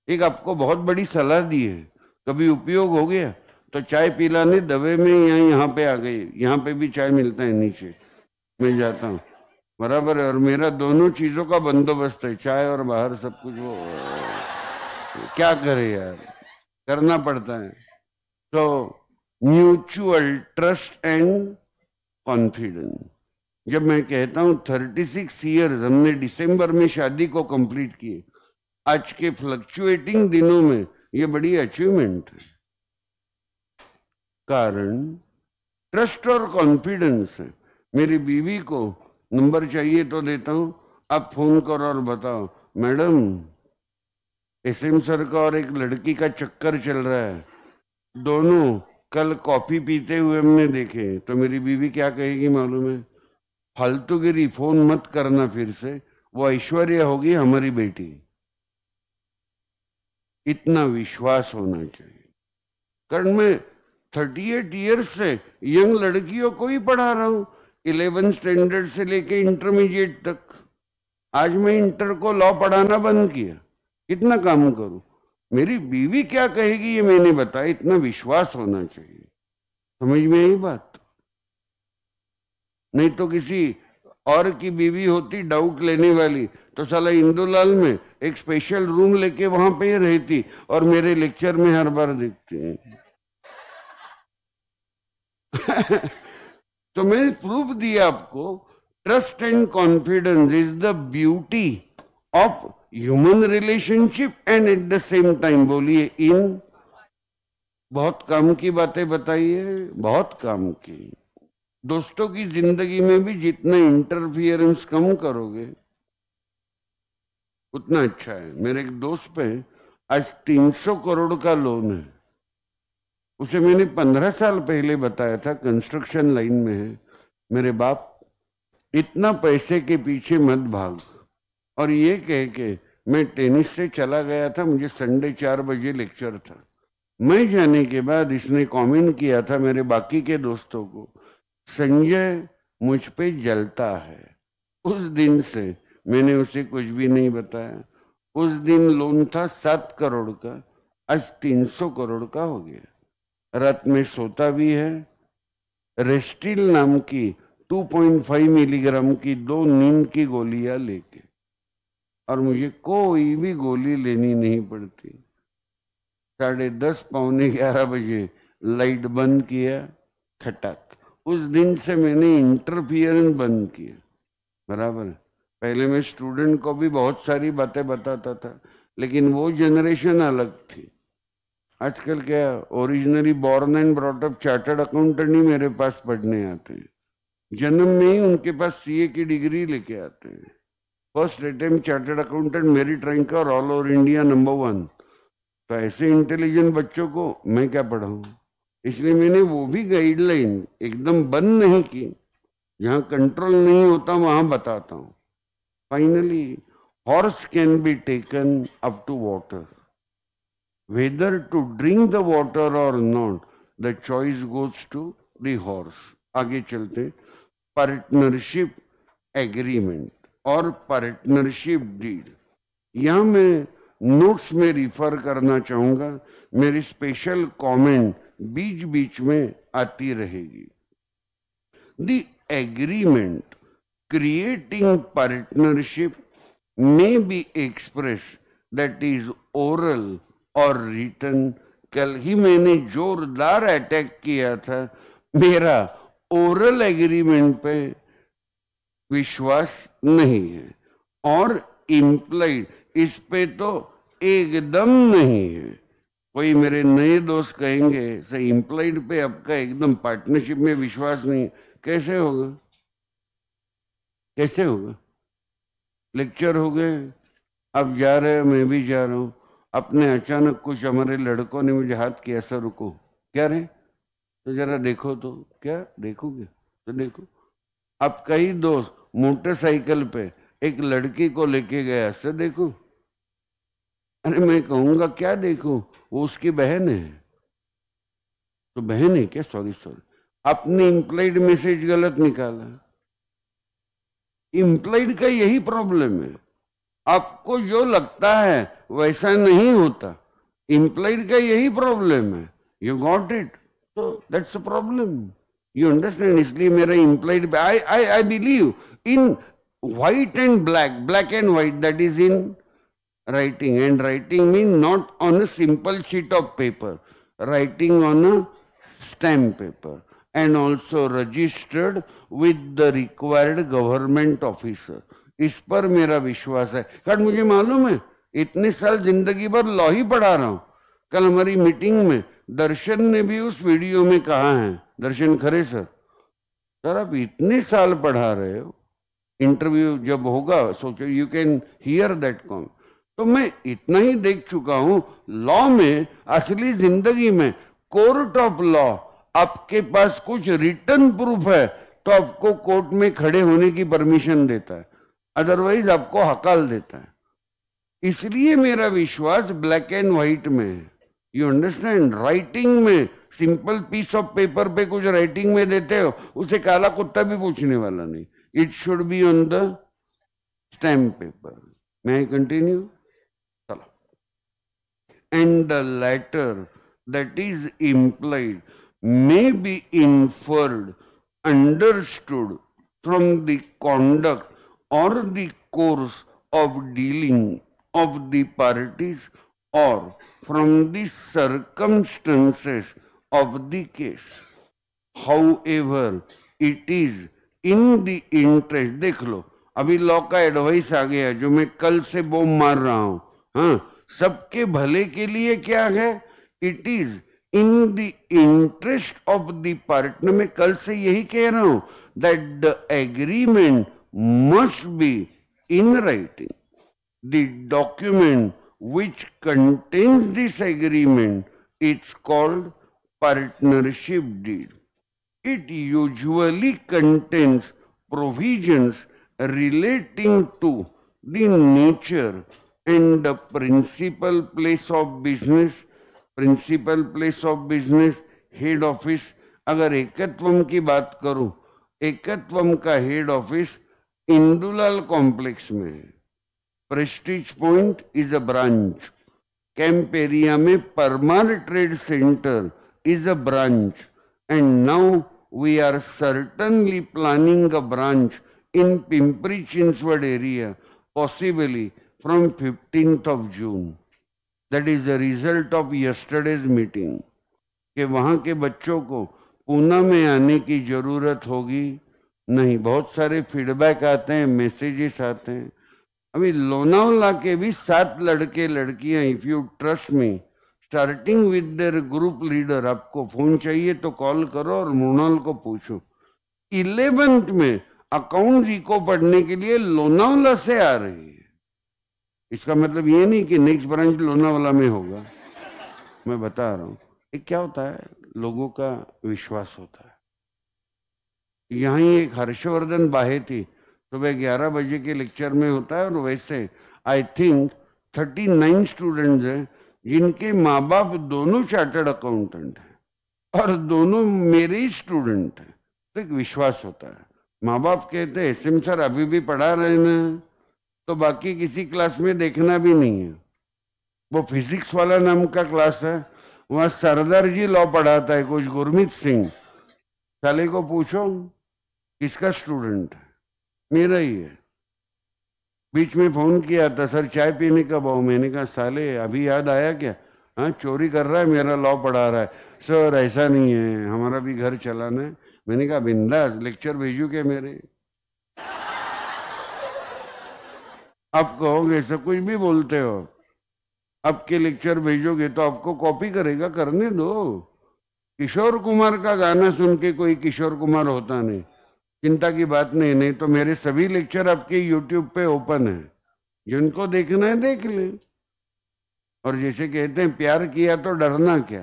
एक आपको बहुत बड़ी सलाह दी है, कभी उपयोग हो गया तो चाय पिलाने दबे में यहाँ पे आ गई, यहाँ पे भी चाय मिलता है नीचे, मैं जाता हूँ, बराबर है। और मेरा दोनों चीजों का बंदोबस्त है, चाय और बाहर सब कुछ। वो क्या करे यार, करना पड़ता है। तो म्यूचुअल ट्रस्ट एंड कॉन्फिडेंस। जब मैं कहता हूं 36 ईयर्स हमने दिसंबर में शादी को कंप्लीट किए, आज के फ्लक्चुएटिंग दिनों में ये बड़ी अचीवमेंट है। कारण ट्रस्ट और कॉन्फिडेंस है। मेरी बीवी को नंबर चाहिए तो देता हूं, आप फोन करो और बताओ मैडम एसएम सर का और एक लड़की का चक्कर चल रहा है, दोनों कल कॉफी पीते हुए हमने देखे। तो मेरी बीवी क्या कहेगी मालूम है? फालतूगिरी, फोन मत करना फिर से, वो ऐश्वर्या होगी हमारी बेटी। इतना विश्वास होना चाहिए। कारण मैं 38 ईयर्स से यंग लड़कियों को ही पढ़ा रहा हूं, 11 स्टैंडर्ड से लेके इंटरमीडिएट तक। आज मैं इंटर को लॉ पढ़ाना बंद किया, कितना काम करूं। मेरी बीवी क्या कहेगी ये मैंने बताया, इतना विश्वास होना चाहिए। समझ में आई बात? नहीं तो किसी और की बीवी होती डाउट लेने वाली तो साला इंदुलाल में एक स्पेशल रूम लेके वहां पे ही रहती और मेरे लेक्चर में हर बार दिखती है। तो मैंने प्रूफ दिया आपको, trust and confidence is the beauty of human relationship and at the same time, बोलिए इन। बहुत काम की बातें बताई है, बहुत काम की। दोस्तों की जिंदगी में भी जितना इंटरफियरेंस कम करोगे उतना अच्छा है। मेरे एक दोस्त पे आज 300 करोड़ का लोन है, उसे मैंने 15 साल पहले बताया था, कंस्ट्रक्शन लाइन में है। मेरे बाप इतना पैसे के पीछे मत भाग, और ये कह के मैं टेनिस से चला गया था, मुझे संडे 4 बजे लेक्चर था। मैं जाने के बाद इसने कमेंट किया था मेरे बाकी के दोस्तों को, संजय मुझ पे जलता है। उस दिन से मैंने उसे कुछ भी नहीं बताया। उस दिन लोन था 7 करोड़ का, आज 300 करोड़ का हो गया। रात में सोता भी है, रेस्टिल नाम की 2.5 मिलीग्राम की 2 नींद की गोलियां लेके, और मुझे कोई भी गोली लेनी नहीं पड़ती। 10:30 पौने 11 बजे लाइट बंद किया, खटक। उस दिन से मैंने इंटरफियरेंस बंद किया, बराबर। पहले मैं स्टूडेंट को भी बहुत सारी बातें बताता था, लेकिन वो जनरेशन अलग थी। आजकल क्या, originally born and brought up chartered accountant ही मेरे पास पढ़ने आते हैं, जन्म में ही उनके पास सीए की डिग्री लेके आते हैं। First attempt chartered accountant merit rank और ऑल ओवर इंडिया नंबर 1। तो ऐसे इंटेलिजेंट बच्चों को मैं क्या पढ़ाऊं? इसलिए मैंने वो भी गाइडलाइन एकदम बंद नहीं की, जहां कंट्रोल नहीं होता वहां बताता हूं। Finally horse can be taken up to water, whether to drink the water और not, the choice goes to the horse. आगे चलते, पार्टनरशिप एग्रीमेंट और पार्टनरशिप डीड, यहां मैं नोट्स में रिफर करना चाहूंगा, मेरी स्पेशल कमेंट बीच बीच में आती रहेगी। The agreement creating partnership may be expressed, that is oral or written। कल ही मैंने जोरदार अटैक किया था, मेरा ओरल एग्रीमेंट पे विश्वास नहीं है, और इम्प्लाइड इस पे तो एकदम नहीं है। कोई मेरे नए दोस्त कहेंगे सर इम्प्लाइड पे आपका एकदम पार्टनरशिप में विश्वास नहीं, कैसे होगा? कैसे होगा? लेक्चर हो गए, अब जा रहे हैं, मैं भी जा रहा हूं, अपने अचानक कुछ हमारे लड़कों ने मुझे हाथ किया, सर रुको, क्या रे, तो जरा देखो, तो क्या देखोगे, तो देखो। अब कई दोस्त मोटरसाइकिल पे एक लड़की को लेके गया, सर देखो। अरे मैं कहूंगा क्या देखो, वो उसकी बहन है। तो बहन है क्या? सॉरी सॉरी, आपने इम्प्लाइड मैसेज गलत निकाला। इम्प्लाइड का यही प्रॉब्लम है, आपको जो लगता है वैसा नहीं होता। इम्प्लाइड का यही प्रॉब्लम है, यू गॉट इट, तो that's a problem, you understand. इसलिए मेरा implied, I I I believe in white and black and white, that is in writing. And writing means not on a simple sheet of paper, writing on a stamp paper, and also registered with the required government officer. इस पर मेरा विश्वास है, कारण मुझे मालूम है इतने साल जिंदगी भर लॉ ही पढ़ा रहा हूं। कल हमारी मीटिंग में दर्शन ने भी उस वीडियो में कहा है, दर्शन खरे सर, सर आप इतने साल पढ़ा रहे हो, इंटरव्यू जब होगा सोचो you can hear that com. तो मैं इतना ही देख चुका हूं, लॉ में, असली जिंदगी में, कोर्ट ऑफ लॉ, आपके पास कुछ रिटर्न प्रूफ है तो आपको कोर्ट में खड़े होने की परमिशन देता है, अदरवाइज आपको हकाल देता है। इसलिए मेरा विश्वास ब्लैक एंड व्हाइट में है, यू अंडरस्टैंड। राइटिंग में सिंपल पीस ऑफ पेपर पे कुछ राइटिंग में देते हो, उसे काला कुत्ता भी पूछने वाला नहीं। It should be on the stamp paper. May I continue? Chalo. And the latter, that is implied, may be inferred, understood from the conduct or the course of dealing of the parties or from the circumstances of the case. However, it is in the interest, देख लो अभी लॉ का एडवाइस आ गया जो मैं कल से बॉम्ब मार रहा हूं, हाँ, सबके भले के लिए क्या है, it is in the interest of the partner. मैं कल से यही कह रहा हूं that the agreement must be in writing. The document which contains this agreement, it's called partnership deed. It usually contains provisions relating to the nature and the principal place of business, head office। अगर एकत्वम की बात करूं, एकत्वम का हेड ऑफिस इंदुलाल कॉम्प्लेक्स में है। Prestige point is a branch, camp area में Parmar trade centre is a branch, and now we are certainly planning a branch in Pimpri Chinchwad area, possibly from 15th of June. That is the result of yesterday's meeting. कि वहां के बच्चों को पूना में आने की जरूरत होगी नहीं। बहुत सारे फीडबैक आते हैं, मैसेजेस आते हैं। अभी लोनावला के भी 7 लड़के लड़कियां, if you trust me, starting with their group leader, आपको फोन चाहिए तो कॉल करो और मृणाल को पूछो। 11th में अकाउंट इको पढ़ने के लिए लोनावला से आ रही है। इसका मतलब ये नहीं कि नेक्स्ट ब्रांच लोनावला में होगा, मैं बता रहा हूं। ये क्या होता है, लोगों का विश्वास होता है। यहाँ ही एक हर्षवर्धन बाहे थी, सुबह 11 बजे के लेक्चर में होता है, और वैसे आई थिंक 39 स्टूडेंट्स हैं जिनके माँ बाप दोनों चार्टर्ड अकाउंटेंट हैं और दोनों मेरे ही स्टूडेंट हैं। तो एक विश्वास होता है। माँ बाप कहते हैं एसएम सर अभी भी पढ़ा रहे ना, तो बाकी किसी क्लास में देखना भी नहीं है। वो फिजिक्स वाला नाम का क्लास है, वहाँ सरदार जी लॉ पढ़ाता है, कुछ गुरमीत सिंह, साले को पूछो किसका स्टूडेंट है, मेरा ही है। बीच में फोन किया था, सर चाय पीने का भाव, मैंने कहा साले अभी याद आया क्या, हाँ चोरी कर रहा है, मेरा लॉ पढ़ा रहा है। सर ऐसा नहीं है, हमारा भी घर चलाना है। मैंने कहा बिंदास, लेक्चर भेजू क्या मेरे? आप कहोगे सब कुछ भी बोलते हो, आपके लेक्चर भेजोगे तो आपको कॉपी करेगा, करने दो। किशोर कुमार का गाना सुन के कोई किशोर कुमार होता नहीं, चिंता की बात नहीं, नहीं तो मेरे सभी लेक्चर आपके यूट्यूब पे ओपन है, जिनको देखना है देख ले। और जैसे कहते हैं प्यार किया तो डरना क्या,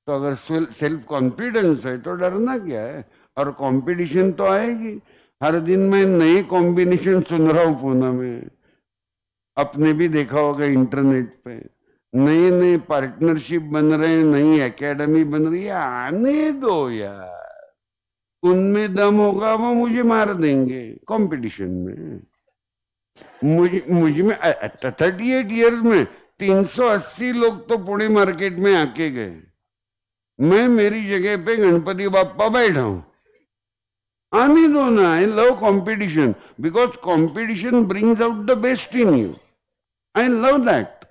तो अगर सेल्फ कॉन्फिडेंस है तो डरना क्या है। और कंपटीशन तो आएगी, हर दिन मैं नए कॉम्बिनेशन सुन रहा हूं पूना में, आपने भी देखा होगा इंटरनेट पे, नए नए पार्टनरशिप बन रहे हैं, नई एकेडमी बन रही है। आने दो यार, उनमें दम होगा वो मुझे मार देंगे कंपटीशन में। मुझ में 38 ईयर्स में 380 लोग तो पुणे मार्केट में आके गए, मैं मेरी जगह पे गणपति बापा बैठा हूं। आने दो ना, I love competition because competition brings out the best in you, I love that.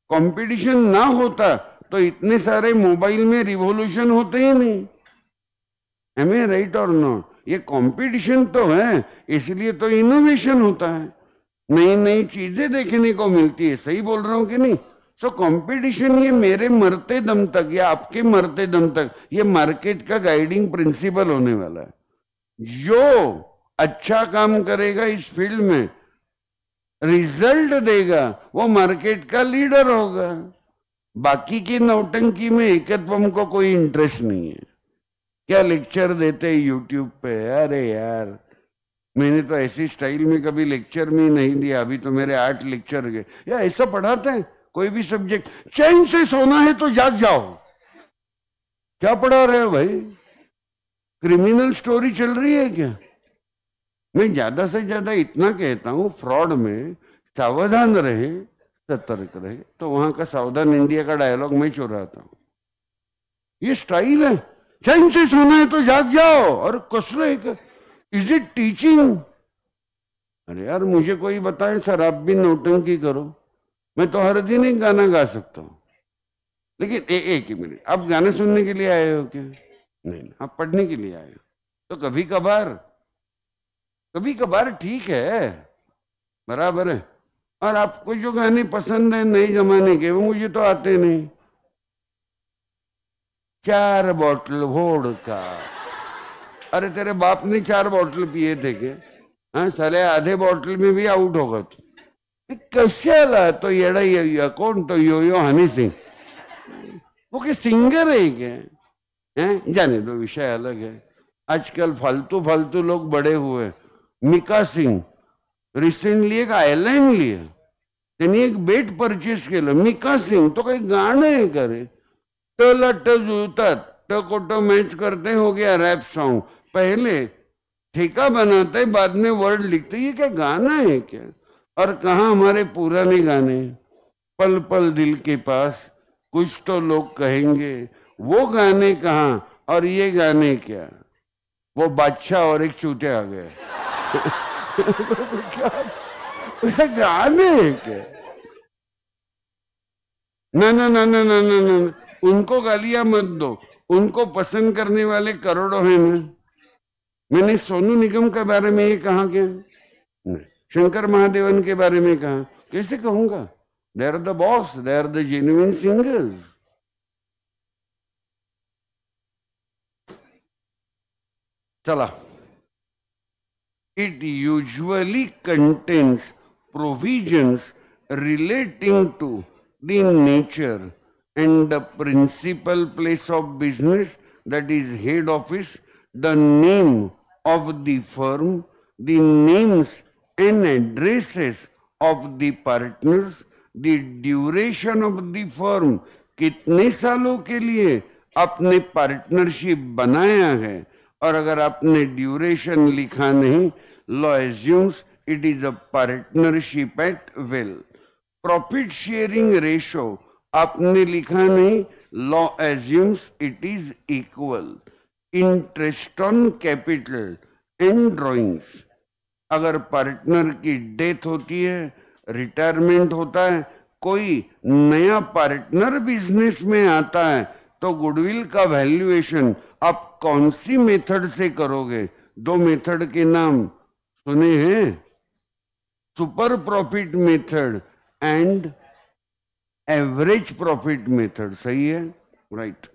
Competition ना होता तो इतने सारे मोबाइल में रिवॉल्यूशन होते ही नहीं। एम आई राइट और नॉट? ये कंपटीशन तो है, इसलिए तो इनोवेशन होता है, नई नई चीजें देखने को मिलती है। सही बोल रहा हूं कि नहीं? सो कंपटीशन ये मेरे मरते दम तक या आपके मरते दम तक ये मार्केट का गाइडिंग प्रिंसिपल होने वाला है। जो अच्छा काम करेगा इस फील्ड में, रिजल्ट देगा, वो मार्केट का लीडर होगा। बाकी की नौटंकी में एकत्वम को कोई इंटरेस्ट नहीं है। क्या लेक्चर देते हैं यूट्यूब पे, अरे यार मैंने तो ऐसी स्टाइल में कभी लेक्चर में नहीं दिया, अभी तो मेरे 8 लेक्चर गए। या ऐसा पढ़ाते हैं कोई भी सब्जेक्ट, चैन से सोना है तो जाग जाओ। क्या पढ़ा रहे हो भाई? क्रिमिनल स्टोरी चल रही है क्या? मैं ज्यादा से ज्यादा इतना कहता हूं, फ्रॉड में सावधान रहे, सतर्क रहे। तो वहां का सावधान इंडिया का डायलॉग मैं चुराता हूं। ये स्टाइल है, चैन से सोना है तो जाग जाओ। और कसले, इज इट टीचिंग? अरे यार मुझे कोई बताए सर आप भी नौटंकी करो, मैं तो हर दिन एक गाना गा सकता हूं। लेकिन एक ही मिनट, आप गाने सुनने के लिए आए हो क्या? नहीं, आप पढ़ने के लिए आए हो। तो कभी कभार ठीक है, बराबर है। और आपको जो गाने पसंद है नए जमाने के, वो मुझे तो आते नहीं। 4 बॉटल वोडका, अरे तेरे बाप ने 4 बॉटल पिए थे क्या? हाँ साले, आधे बॉटल में भी आउट होगा तू। कशाला? तो येड़ा कौन? तो यो हनी सिंह, वो क्या सिंगर है क्या? हैं? जाने दो, विषय अलग है। आजकल फालतू फालतू लोग बड़े हुए। मिका सिंग रिसेंटली एक आयलैंड लिया, त्यांनी एक बेट परचेस केलं। मिका सिंग तो काही गाणं आहे का रे? लट जुळतात, टकोट मैच करते, हो गया रैप सॉन्ग। पहले ठेका बनाते बाद में वर्ड लिखते, ये क्या गाना है क्या? और कहा हमारे पुराने गाने, पल पल दिल के पास, कुछ तो लोग कहेंगे, वो गाने कहाँ और ये गाने क्या? वो बादशाह और एक चूते आ गए। क्या गाने क्या? ना ना ना ना ना ना ना, उनको गालियां मत दो, उनको पसंद करने वाले करोड़ों हैं ना। मैंने सोनू निगम के बारे में ये कहा क्या? नहीं। शंकर महादेवन के बारे में कहा? कैसे कहूंगा? They are the boss, they are the genuine singers. चला, it usually contains provisions relating to the nature and the principal place of business, that is head office, the name of the firm, the names and addresses of the partners, the duration of the firm, कितने सालों के लिए आपने पार्टनरशिप बनाया है। और अगर आपने ड्यूरेशन लिखा नहीं, law assumes it is a partnership at will. Profit sharing ratio आपने लिखा नहीं, law assumes it is equal. Interest on capital and drawings, अगर पार्टनर की डेथ होती है, रिटायरमेंट होता है, कोई नया पार्टनर बिजनेस में आता है, तो गुडविल का वैल्यूएशन आप कौन सी मेथड से करोगे? 2 मेथड के नाम सुने हैं, super profit method and average profit method. सही है, right.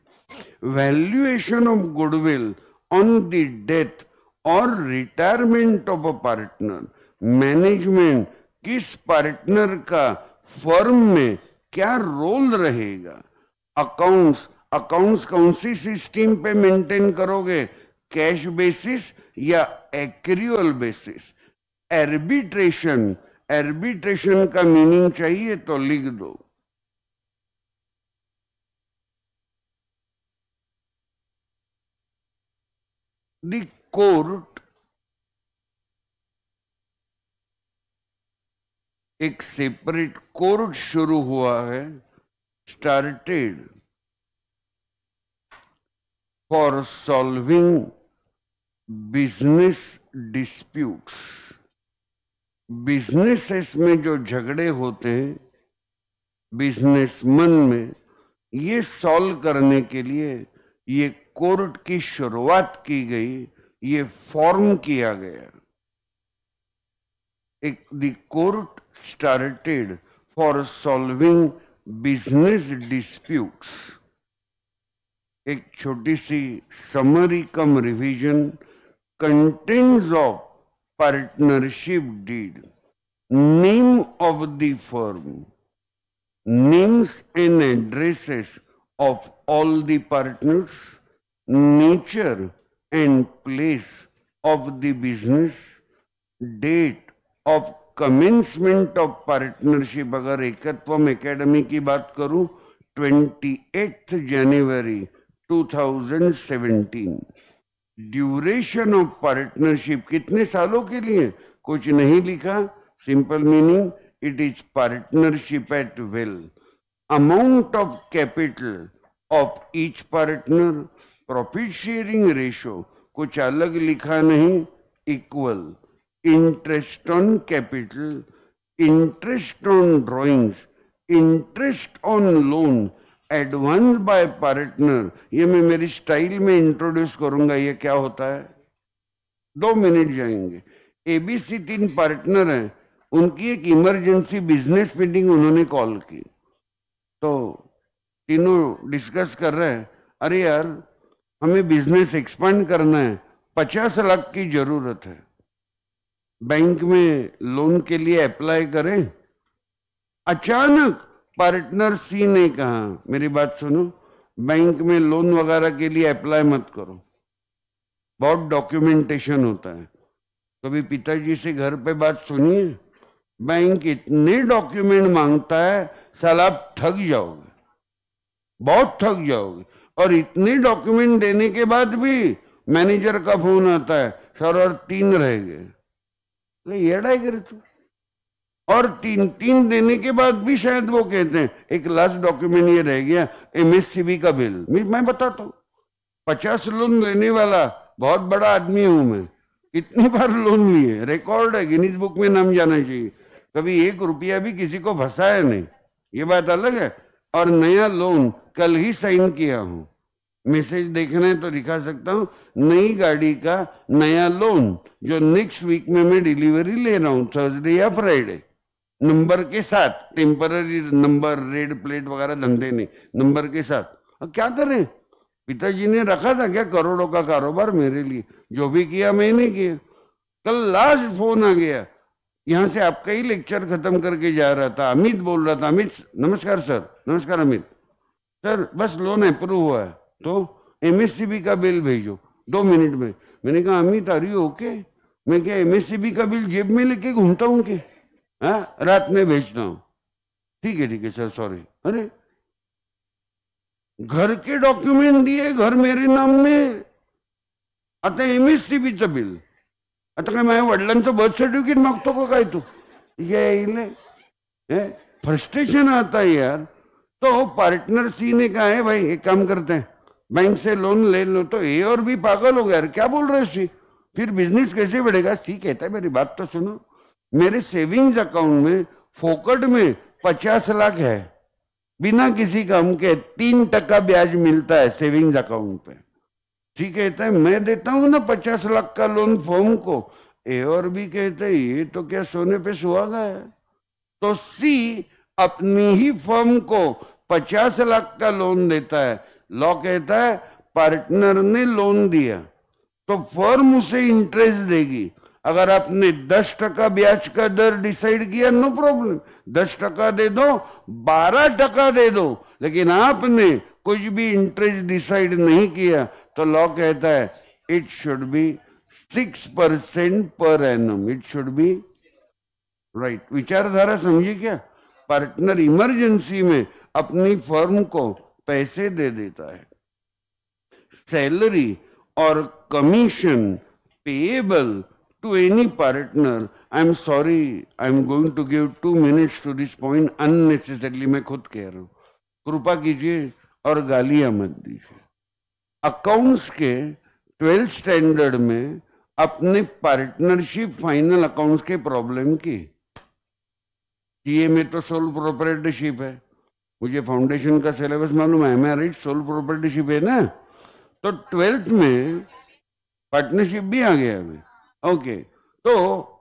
Valuation of goodwill on the death और retirement of a partner, management किस पार्टनर का फर्म में क्या रोल रहेगा, अकाउंट्स अकाउंट्स कौन सी सिस्टम पे मेंटेन करोगे, कैश बेसिस या एक्रियल बेसिस, एर्बिट्रेशन एर्बिट्रेशन का मीनिंग चाहिए तो लिख दो। द कोर्ट एक सेपरेट कोर्ट शुरू हुआ है, started for solving business disputes. Businesses में जो झगड़े होते हैं बिजनेसमैन में, ये सॉल्व करने के लिए ये कोर्ट की शुरुआत की गई, ये फॉर्म किया गया। एक the court started for solving business disputes. एक छोटी सी summary cum revision, contents of partnership deed, name of the firm, names and addresses of all the partners, nature and place of the business, date of commencement of partnership। अगर एकत्वम एकेडमी की बात करूं 28 जनवरी 2017। ड्यूरेशन ऑफ पार्टनरशिप कितने सालों के लिए, कुछ नहीं लिखा, simple meaning it is partnership at will. Amount of capital of each partner, profit sharing ratio कुछ अलग लिखा नहीं, equal. Interest on capital, interest on drawings, interest on loan, advance bye partner. ये मैं मेरी स्टाइल में इंट्रोड्यूस करूंगा, ये क्या होता है, 2 मिनट जाएंगे। एबीसी 3 पार्टनर हैं, उनकी एक इमरजेंसी बिजनेस मीटिंग उन्होंने कॉल की, तो तीनों डिस्कस कर रहे हैं, अरे यार हमें बिजनेस एक्सपांड करना है, 50 लाख की जरूरत है, बैंक में लोन के लिए अप्लाई करें। अचानक पार्टनर सी ने कहा, मेरी बात सुनो, बैंक में लोन वगैरह के लिए अप्लाई मत करो, बहुत डॉक्यूमेंटेशन होता है। कभी पिताजी से घर पे बात सुनिए, बैंक इतने डॉक्यूमेंट मांगता है, साला आप ठग जाओगे, बहुत ठग जाओगे। और इतने डॉक्यूमेंट देने के बाद भी मैनेजर का फोन आता है, सर और 3 रह गए। ये डाई करे तू, और 3 देने के बाद भी शायद वो कहते हैं एक लास्ट डॉक्यूमेंट ये रह गया, एमएससीबी का बिल। मैं बताता हूँ, 50 लोन लेने वाला बहुत बड़ा आदमी हूं मैं, कितनी बार लोन लिए, रिकॉर्ड है, गिनीज बुक में नाम जाना चाहिए। कभी 1 रुपया भी किसी को फंसाया नहीं, ये बात अलग है। और नया लोन कल ही साइन किया हूं, मैसेज देखना है तो दिखा सकता हूं, नई गाड़ी का नया लोन जो नेक्स्ट वीक में मैं डिलीवरी ले रहा हूं, थर्सडे या फ्राइडे, नंबर के साथ, टेम्पररी नंबर, रेड प्लेट वगैरह धंधे नहीं, नंबर के साथ। अब क्या करें, पिताजी ने रखा था क्या करोड़ों का कारोबार मेरे लिए, जो भी किया मैंने किया। कल लास्ट फोन आ गया, यहां से आपका ही लेक्चर खत्म करके जा रहा था, अमित बोल रहा था, अमित नमस्कार सर। नमस्कार अमित सर, बस लोन अप्रूव हुआ है तो एमएससीबी का बिल भेजो 2 मिनट में। मैंने कहा अमित आर यू ओके, मैं क्या एमएससीबी का बिल जेब में लेके घूमता हूं कि हाँ रात में भेजता हूं, ठीक है सर सॉरी। अरे घर के डॉक्युमेंट दिए, घर मेरे नाम में, आता एमएससीबीचं बिल, आता काय माझ्या वडिलांचं बर्थ सर्टिफिकेट मागतो का काय तू, ये फ्रस्ट्रेशन आता है यार। तो पार्टनर सी ने कहा है भाई एक काम करते हैं, बैंक से लोन ले लो। तो ए और बी पागल हो गया, यार क्या बोल रहे सी, फिर बिजनेस कैसे बढ़ेगा। सी कहता है मेरी बात तो सुनो, मेरे सेविंग्स अकाउंट में फोकट में 50 लाख है, बिना किसी काम के 3% ब्याज मिलता है सेविंग्स अकाउंट पे। ठीक कहता है मैं देता हूं ना 50 लाख का लोन फर्म को। ए और बी कहते हैं ये तो क्या सोने पे सुहागा है। तो सी अपनी ही फर्म को 50 लाख का लोन देता है। लॉ कहता है पार्टनर ने लोन दिया तो फर्म उसे इंटरेस्ट देगी। अगर आपने 10% ब्याज का दर डिसाइड किया, नो प्रॉब्लम, 10% दे दो, 12% दे दो, लेकिन आपने कुछ भी इंटरेस्ट डिसाइड नहीं किया तो लॉ कहता है it should be 6% per annum, it should be right. विचारधारा समझिए क्या? पार्टनर इमरजेंसी में अपनी फर्म को पैसे दे देता है। सैलरी और commission payable to any partner. I'm sorry, I'm going to give 2 minutes to this point unnecessarily. मैं खुद कह रहा हूं, कृपा कीजिए और गालियां मत दीजिए। अकाउंट्स के 12th स्टैंडर्ड में अपने पार्टनरशिप फाइनल अकाउंट्स के प्रॉब्लम की, सीए में तो सोल प्रोप्राइटरशिप है, मुझे फाउंडेशन का सिलेबस मालूम है, मैं राइट, सोल प्रोप्राइटरशिप है ना, तो 12th में पार्टनरशिप भी आ गया अभी। ओके, तो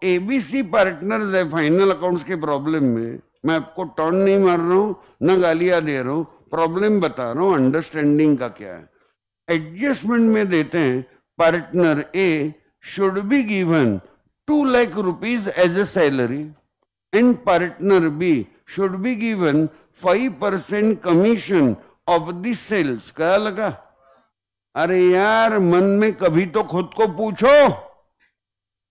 एबीसी पार्टनर्स है फाइनल अकाउंट्स के प्रॉब्लम में। मैं आपको टॉन नहीं मार रहा हूं, ना गालियां दे रहा हूं, प्रॉब्लम बता रहा हूं, अंडरस्टैंडिंग का क्या है। एडजस्टमेंट में देते हैं partner A should be given 2 lakh rupees as a salary and partner B should be given 5% commission of the sales. क्या लगा? अरे यार, मन में कभी तो खुद को पूछो।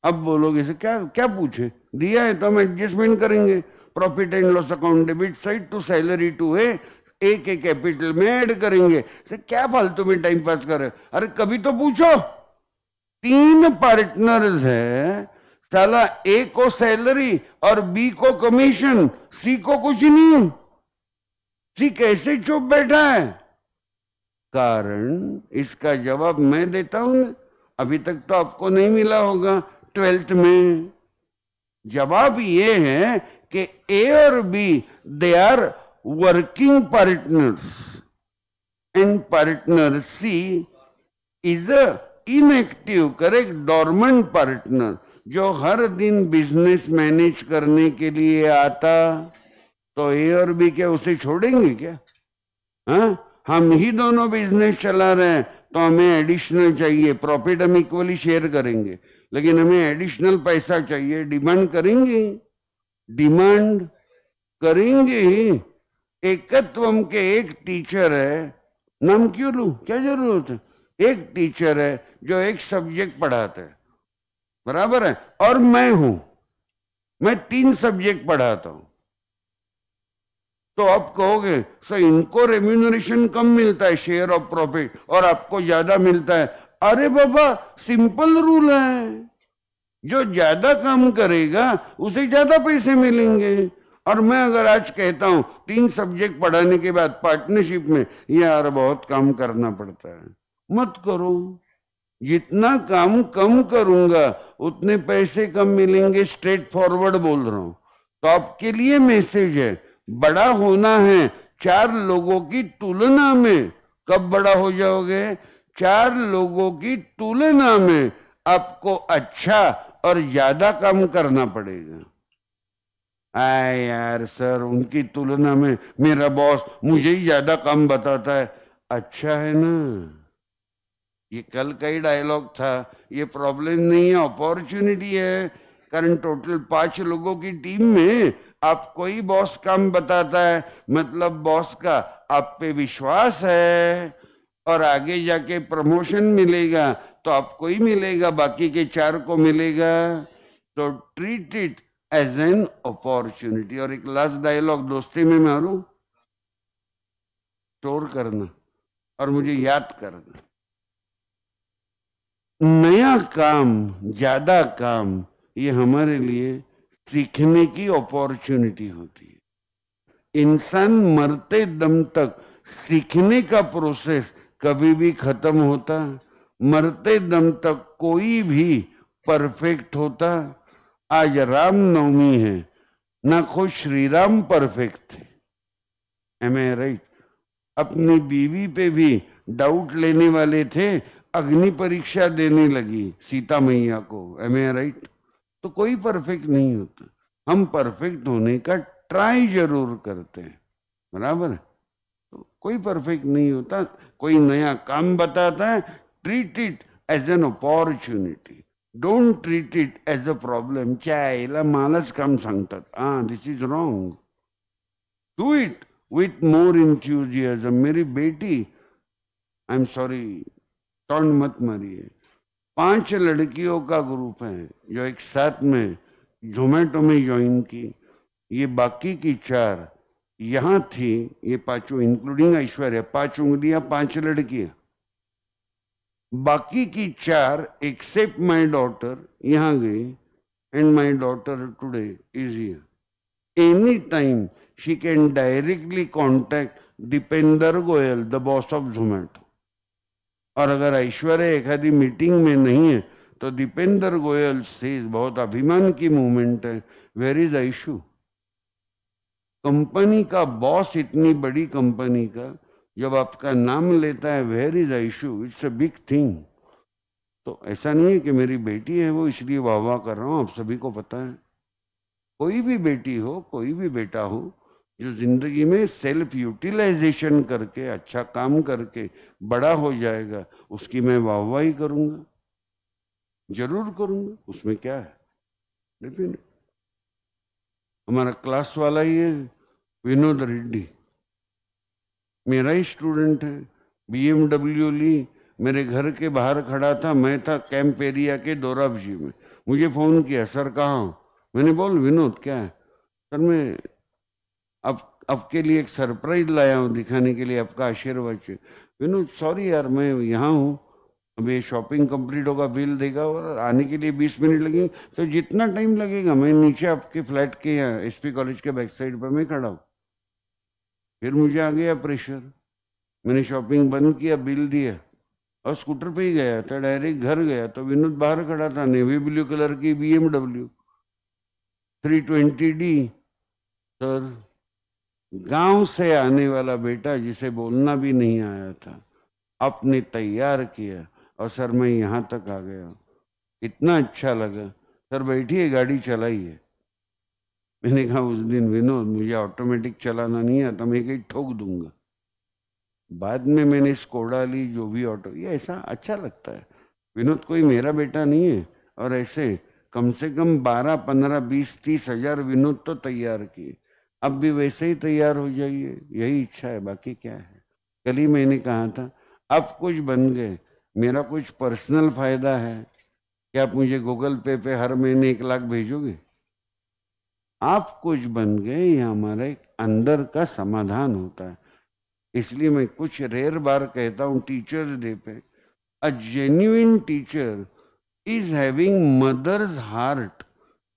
अब बोलोगे से क्या क्या पूछे, दिया है तो हम एडजस्टमेंट करेंगे। Profit and loss account debit side to salary to A के कैपिटल में ऐड करेंगे। से क्या फालतू में टाइम पास कर रहे? अरे कभी तो पूछो। 3 पार्टनर्स है, साला ए को सैलरी और बी को कमीशन, सी को कुछ नहीं। सी कैसे चुप बैठा है? कारण इसका जवाब मैं देता हूं ना, अभी तक तो आपको नहीं मिला होगा 12th में। जवाब ये है कि ए और B they are working partners and partner C is a inactive, correct, dormant partner, जो हर दिन बिजनेस मैनेज करने के लिए आता। तो ए और बी क्या उसे छोड़ेंगे क्या? हाँ, हम ही दोनों बिजनेस चला रहे हैं तो हमें एडिशनल चाहिए, प्रॉफिट हम इक्वली शेयर करेंगे, लेकिन हमें एडिशनल पैसा चाहिए, डिमांड करेंगे, डिमांड करेंगे। एकत्वम के एक टीचर है, नाम क्यों लूं, क्या जरूरत है? एक टीचर है जो एक सब्जेक्ट पढ़ाता है, बराबर है, और मैं हूं, मैं 3 सब्जेक्ट पढ़ाता हूं। तो आप कहोगे सर इनको रेम्यूनरेशन कम मिलता है, शेयर ऑफ प्रॉफिट, और आपको ज्यादा मिलता है। अरे बाबा, सिंपल रूल है, जो ज्यादा काम करेगा उसे ज्यादा पैसे मिलेंगे। और मैं अगर आज कहता हूं 3 सब्जेक्ट पढ़ाने के बाद पार्टनरशिप में, यार बहुत काम करना पड़ता है, मत करो। जितना काम कम करूंगा उतने पैसे कम मिलेंगे, स्ट्रेट फॉरवर्ड बोल रहा हूं। तो आपके लिए मैसेज है, बड़ा होना है 4 लोगों की तुलना में। कब बड़ा हो जाओगे? 4 लोगों की तुलना में आपको अच्छा और ज्यादा काम करना पड़ेगा। आए यार सर, उनकी तुलना में मेरा बॉस मुझे ही ज्यादा काम बताता है। अच्छा है ना, ये कल का ही डायलॉग था, ये प्रॉब्लम नहीं है, अपॉर्चुनिटी है। कारण टोटल 5 लोगों की टीम में आपको ही बॉस काम बताता है, मतलब बॉस का आप पे विश्वास है, और आगे जाके प्रमोशन मिलेगा तो आपको ही मिलेगा, बाकी के 4 को मिलेगा। तो treat it as an opportunity. और एक लास्ट डायलॉग दोस्ती में मारू, स्टोर करना और मुझे याद करना। नया काम, ज्यादा काम, ये हमारे लिए सीखने की अपॉर्चुनिटी होती है। इंसान मरते दम तक सीखने का प्रोसेस कभी भी खत्म होता, मरते दम तक कोई भी परफेक्ट होता। आज राम नवमी है, ना खुद श्री राम परफेक्ट थे, एम आई राइट? अपनी बीवी पे भी डाउट लेने वाले थे, अग्नि परीक्षा देने लगी सीता मैया को, एम आई राइट? तो कोई परफेक्ट नहीं होता, हम परफेक्ट होने का ट्राई जरूर करते हैं, बराबर है? तो कोई परफेक्ट नहीं होता। कोई नया काम बताता है, treat it as an opportunity. Don't treat it as a problem. Chaila malas kam sangtat. This is wrong. Do it with more enthusiasm. मेरी बेटी, I'm sorry, टॉन्ट मत मारिए, 5 लड़कियों का ग्रुप है जो एक साथ में जोमेटो में ज्वाइन की। ये बाकी की 4 यहाँ थी, ये 5 इंक्लूडिंग ऐश्वर्या, 5 उंगलियां 5 लड़कियां। बाकी की 4 एक्सेप्ट माय डॉटर यहाँ गई, and my daughter today is here. Any time she can directly contact Deepinder Goyal, the boss of Zomato. और अगर ऐश्वर्या एखादी मीटिंग में नहीं है तो दीपेंद्र गोयल से बहुत अभिमान की मूवमेंट है, वेयर इज ऐशु। कंपनी का बॉस, इतनी बड़ी कंपनी का जब आपका नाम लेता है, where is Aishu, it's a big thing. तो ऐसा नहीं है कि मेरी बेटी है वो इसलिए वाह वाह कर रहा हूं, आप सभी को पता है। कोई भी बेटी हो, कोई भी बेटा हो, जो जिंदगी में सेल्फ यूटिलाइजेशन करके अच्छा काम करके बड़ा हो जाएगा, उसकी मैं वाहवाही करूंगा, जरूर करूंगा, उसमें क्या है। लेकिन हमारा क्लास वाला ही है विनोद रेड्डी, मेरा ही स्टूडेंट है, BMW ली, मेरे घर के बाहर खड़ा था, मैं था कैंप एरिया के दोराबजी में। मुझे फोन किया, सर कहाँ हो? मैंने बोल विनोद क्या है? सर मैं आपके लिए एक सरप्राइज लाया हूँ दिखाने के लिए, आपका आशीर्वाद चाहिए। विनोद सॉरी यार मैं यहाँ हूँ, अभी शॉपिंग कंप्लीट होगा, बिल देगा और आने के लिए 20 मिनट लगेंगे। तो जितना टाइम लगेगा मैं नीचे आपके फ्लैट के यहाँ SP कॉलेज के बैक साइड पर मैं खड़ा हूँ। फिर मुझे आ गया प्रेशर, मैंने शॉपिंग बंद किया, बिल दिया और स्कूटर पे ही गया था, डायरेक्ट घर गया तो विनोद बाहर खड़ा था, नेवी ब्लू कलर की BMW 320D। सर गांव से आने वाला बेटा जिसे बोलना भी नहीं आया था, आपने तैयार किया और सर मैं यहाँ तक आ गया, इतना अच्छा लगा। सर बैठिए, गाड़ी चलाइए। मैंने कहा उस दिन विनोद मुझे ऑटोमेटिक चलाना नहीं आता, मैं कहीं ठोक दूंगा। बाद में मैंने स्कोडा ली, जो भी ऑटो, ये ऐसा अच्छा लगता है। विनोद कोई मेरा बेटा नहीं है, और ऐसे कम से कम 12, 15, 20, 30 हजार विनोद तो तैयार किए। अब भी वैसे ही तैयार हो जाइए, यही इच्छा है, बाकी क्या है। कल ही मैंने कहा था आप कुछ बन गए, मेरा कुछ पर्सनल फायदा है कि आप मुझे गूगल पे हर महीने 1 लाख भेजोगे? आप कुछ बन गए, ये हमारे अंदर का समाधान होता है। इसलिए मैं कुछ रेयर बार कहता हूं टीचर्स डे पे, a genuine teacher is having mother's heart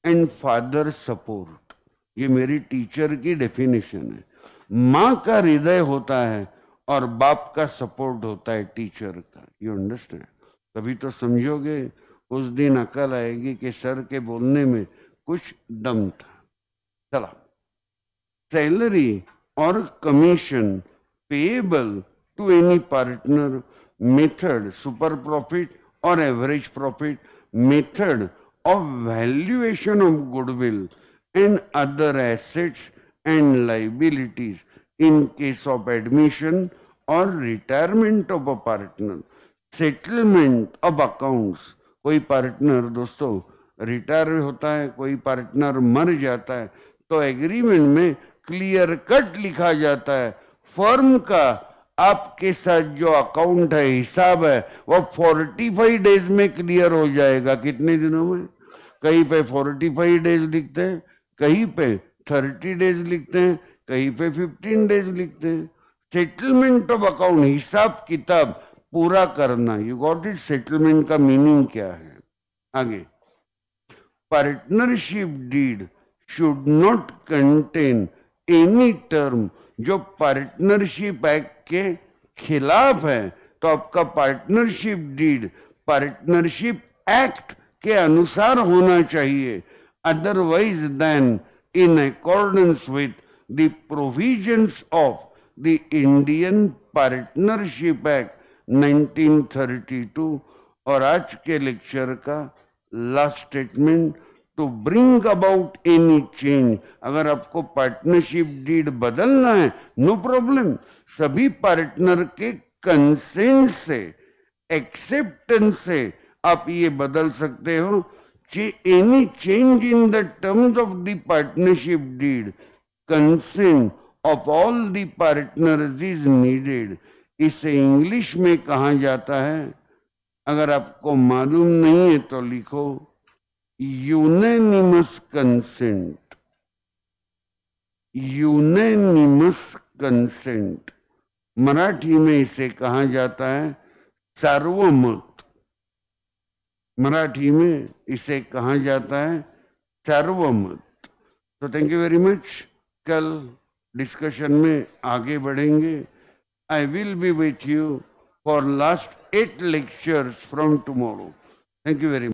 and father support. ये मेरी टीचर की डेफिनेशन है। माँ का हृदय होता है और बाप का सपोर्ट होता है टीचर का। You understand? तभी तो समझोगे, उस दिन अकल आएगी कि सर के बोलने में कुछ दम था। चला, सैलरी और commission payable to any partner, method super profit or average profit, method of valuation of goodwill and other assets and liabilities in case of admission or retirement of a partner, settlement of accounts। कोई पार्टनर दोस्तों रिटायर होता है, कोई पार्टनर मर जाता है, तो एग्रीमेंट में क्लियर कट लिखा जाता है फर्म का आपके साथ जो अकाउंट है, हिसाब है, वो 45 डेज में क्लियर हो जाएगा। कितने दिनों में? कहीं पे 45 डेज लिखते हैं, कहीं पे 30 डेज लिखते हैं, कहीं पे 15 डेज लिखते हैं। सेटलमेंट ऑफ अकाउंट, हिसाब किताब पूरा करना। You got it? सेटलमेंट का मीनिंग क्या है? आगे, partnership deed should not contain any term जो पार्टनरशिप एक्ट के खिलाफ है। तो आपका पार्टनरशिप डीड पार्टनरशिप एक्ट के अनुसार होना चाहिए, otherwise then in accordance with the provisions of the Indian partnership act 1932। और आज के लेक्चर का last statement, to bring about any change. अगर आपको पार्टनरशिप डीड बदलना है, नो प्रॉब्लम, सभी पार्टनर के कंसेंट से एक्सेप्टेंस से आप ये बदल सकते हो, any change in the terms of the partnership deed, consent of all the partners is needed. इसे इंग्लिश में कहा जाता है, अगर आपको मालूम नहीं है तो लिखो, unanimous consent. Unanimous consent Marathi में इसे कहा जाता है सार्वमत। मराठी में इसे कहा जाता है सार्वमत। तो थैंक यू वेरी मच। कल डिस्कशन में आगे बढ़ेंगे। I will be with you for last 8 lectures from tomorrow. Thank you very much.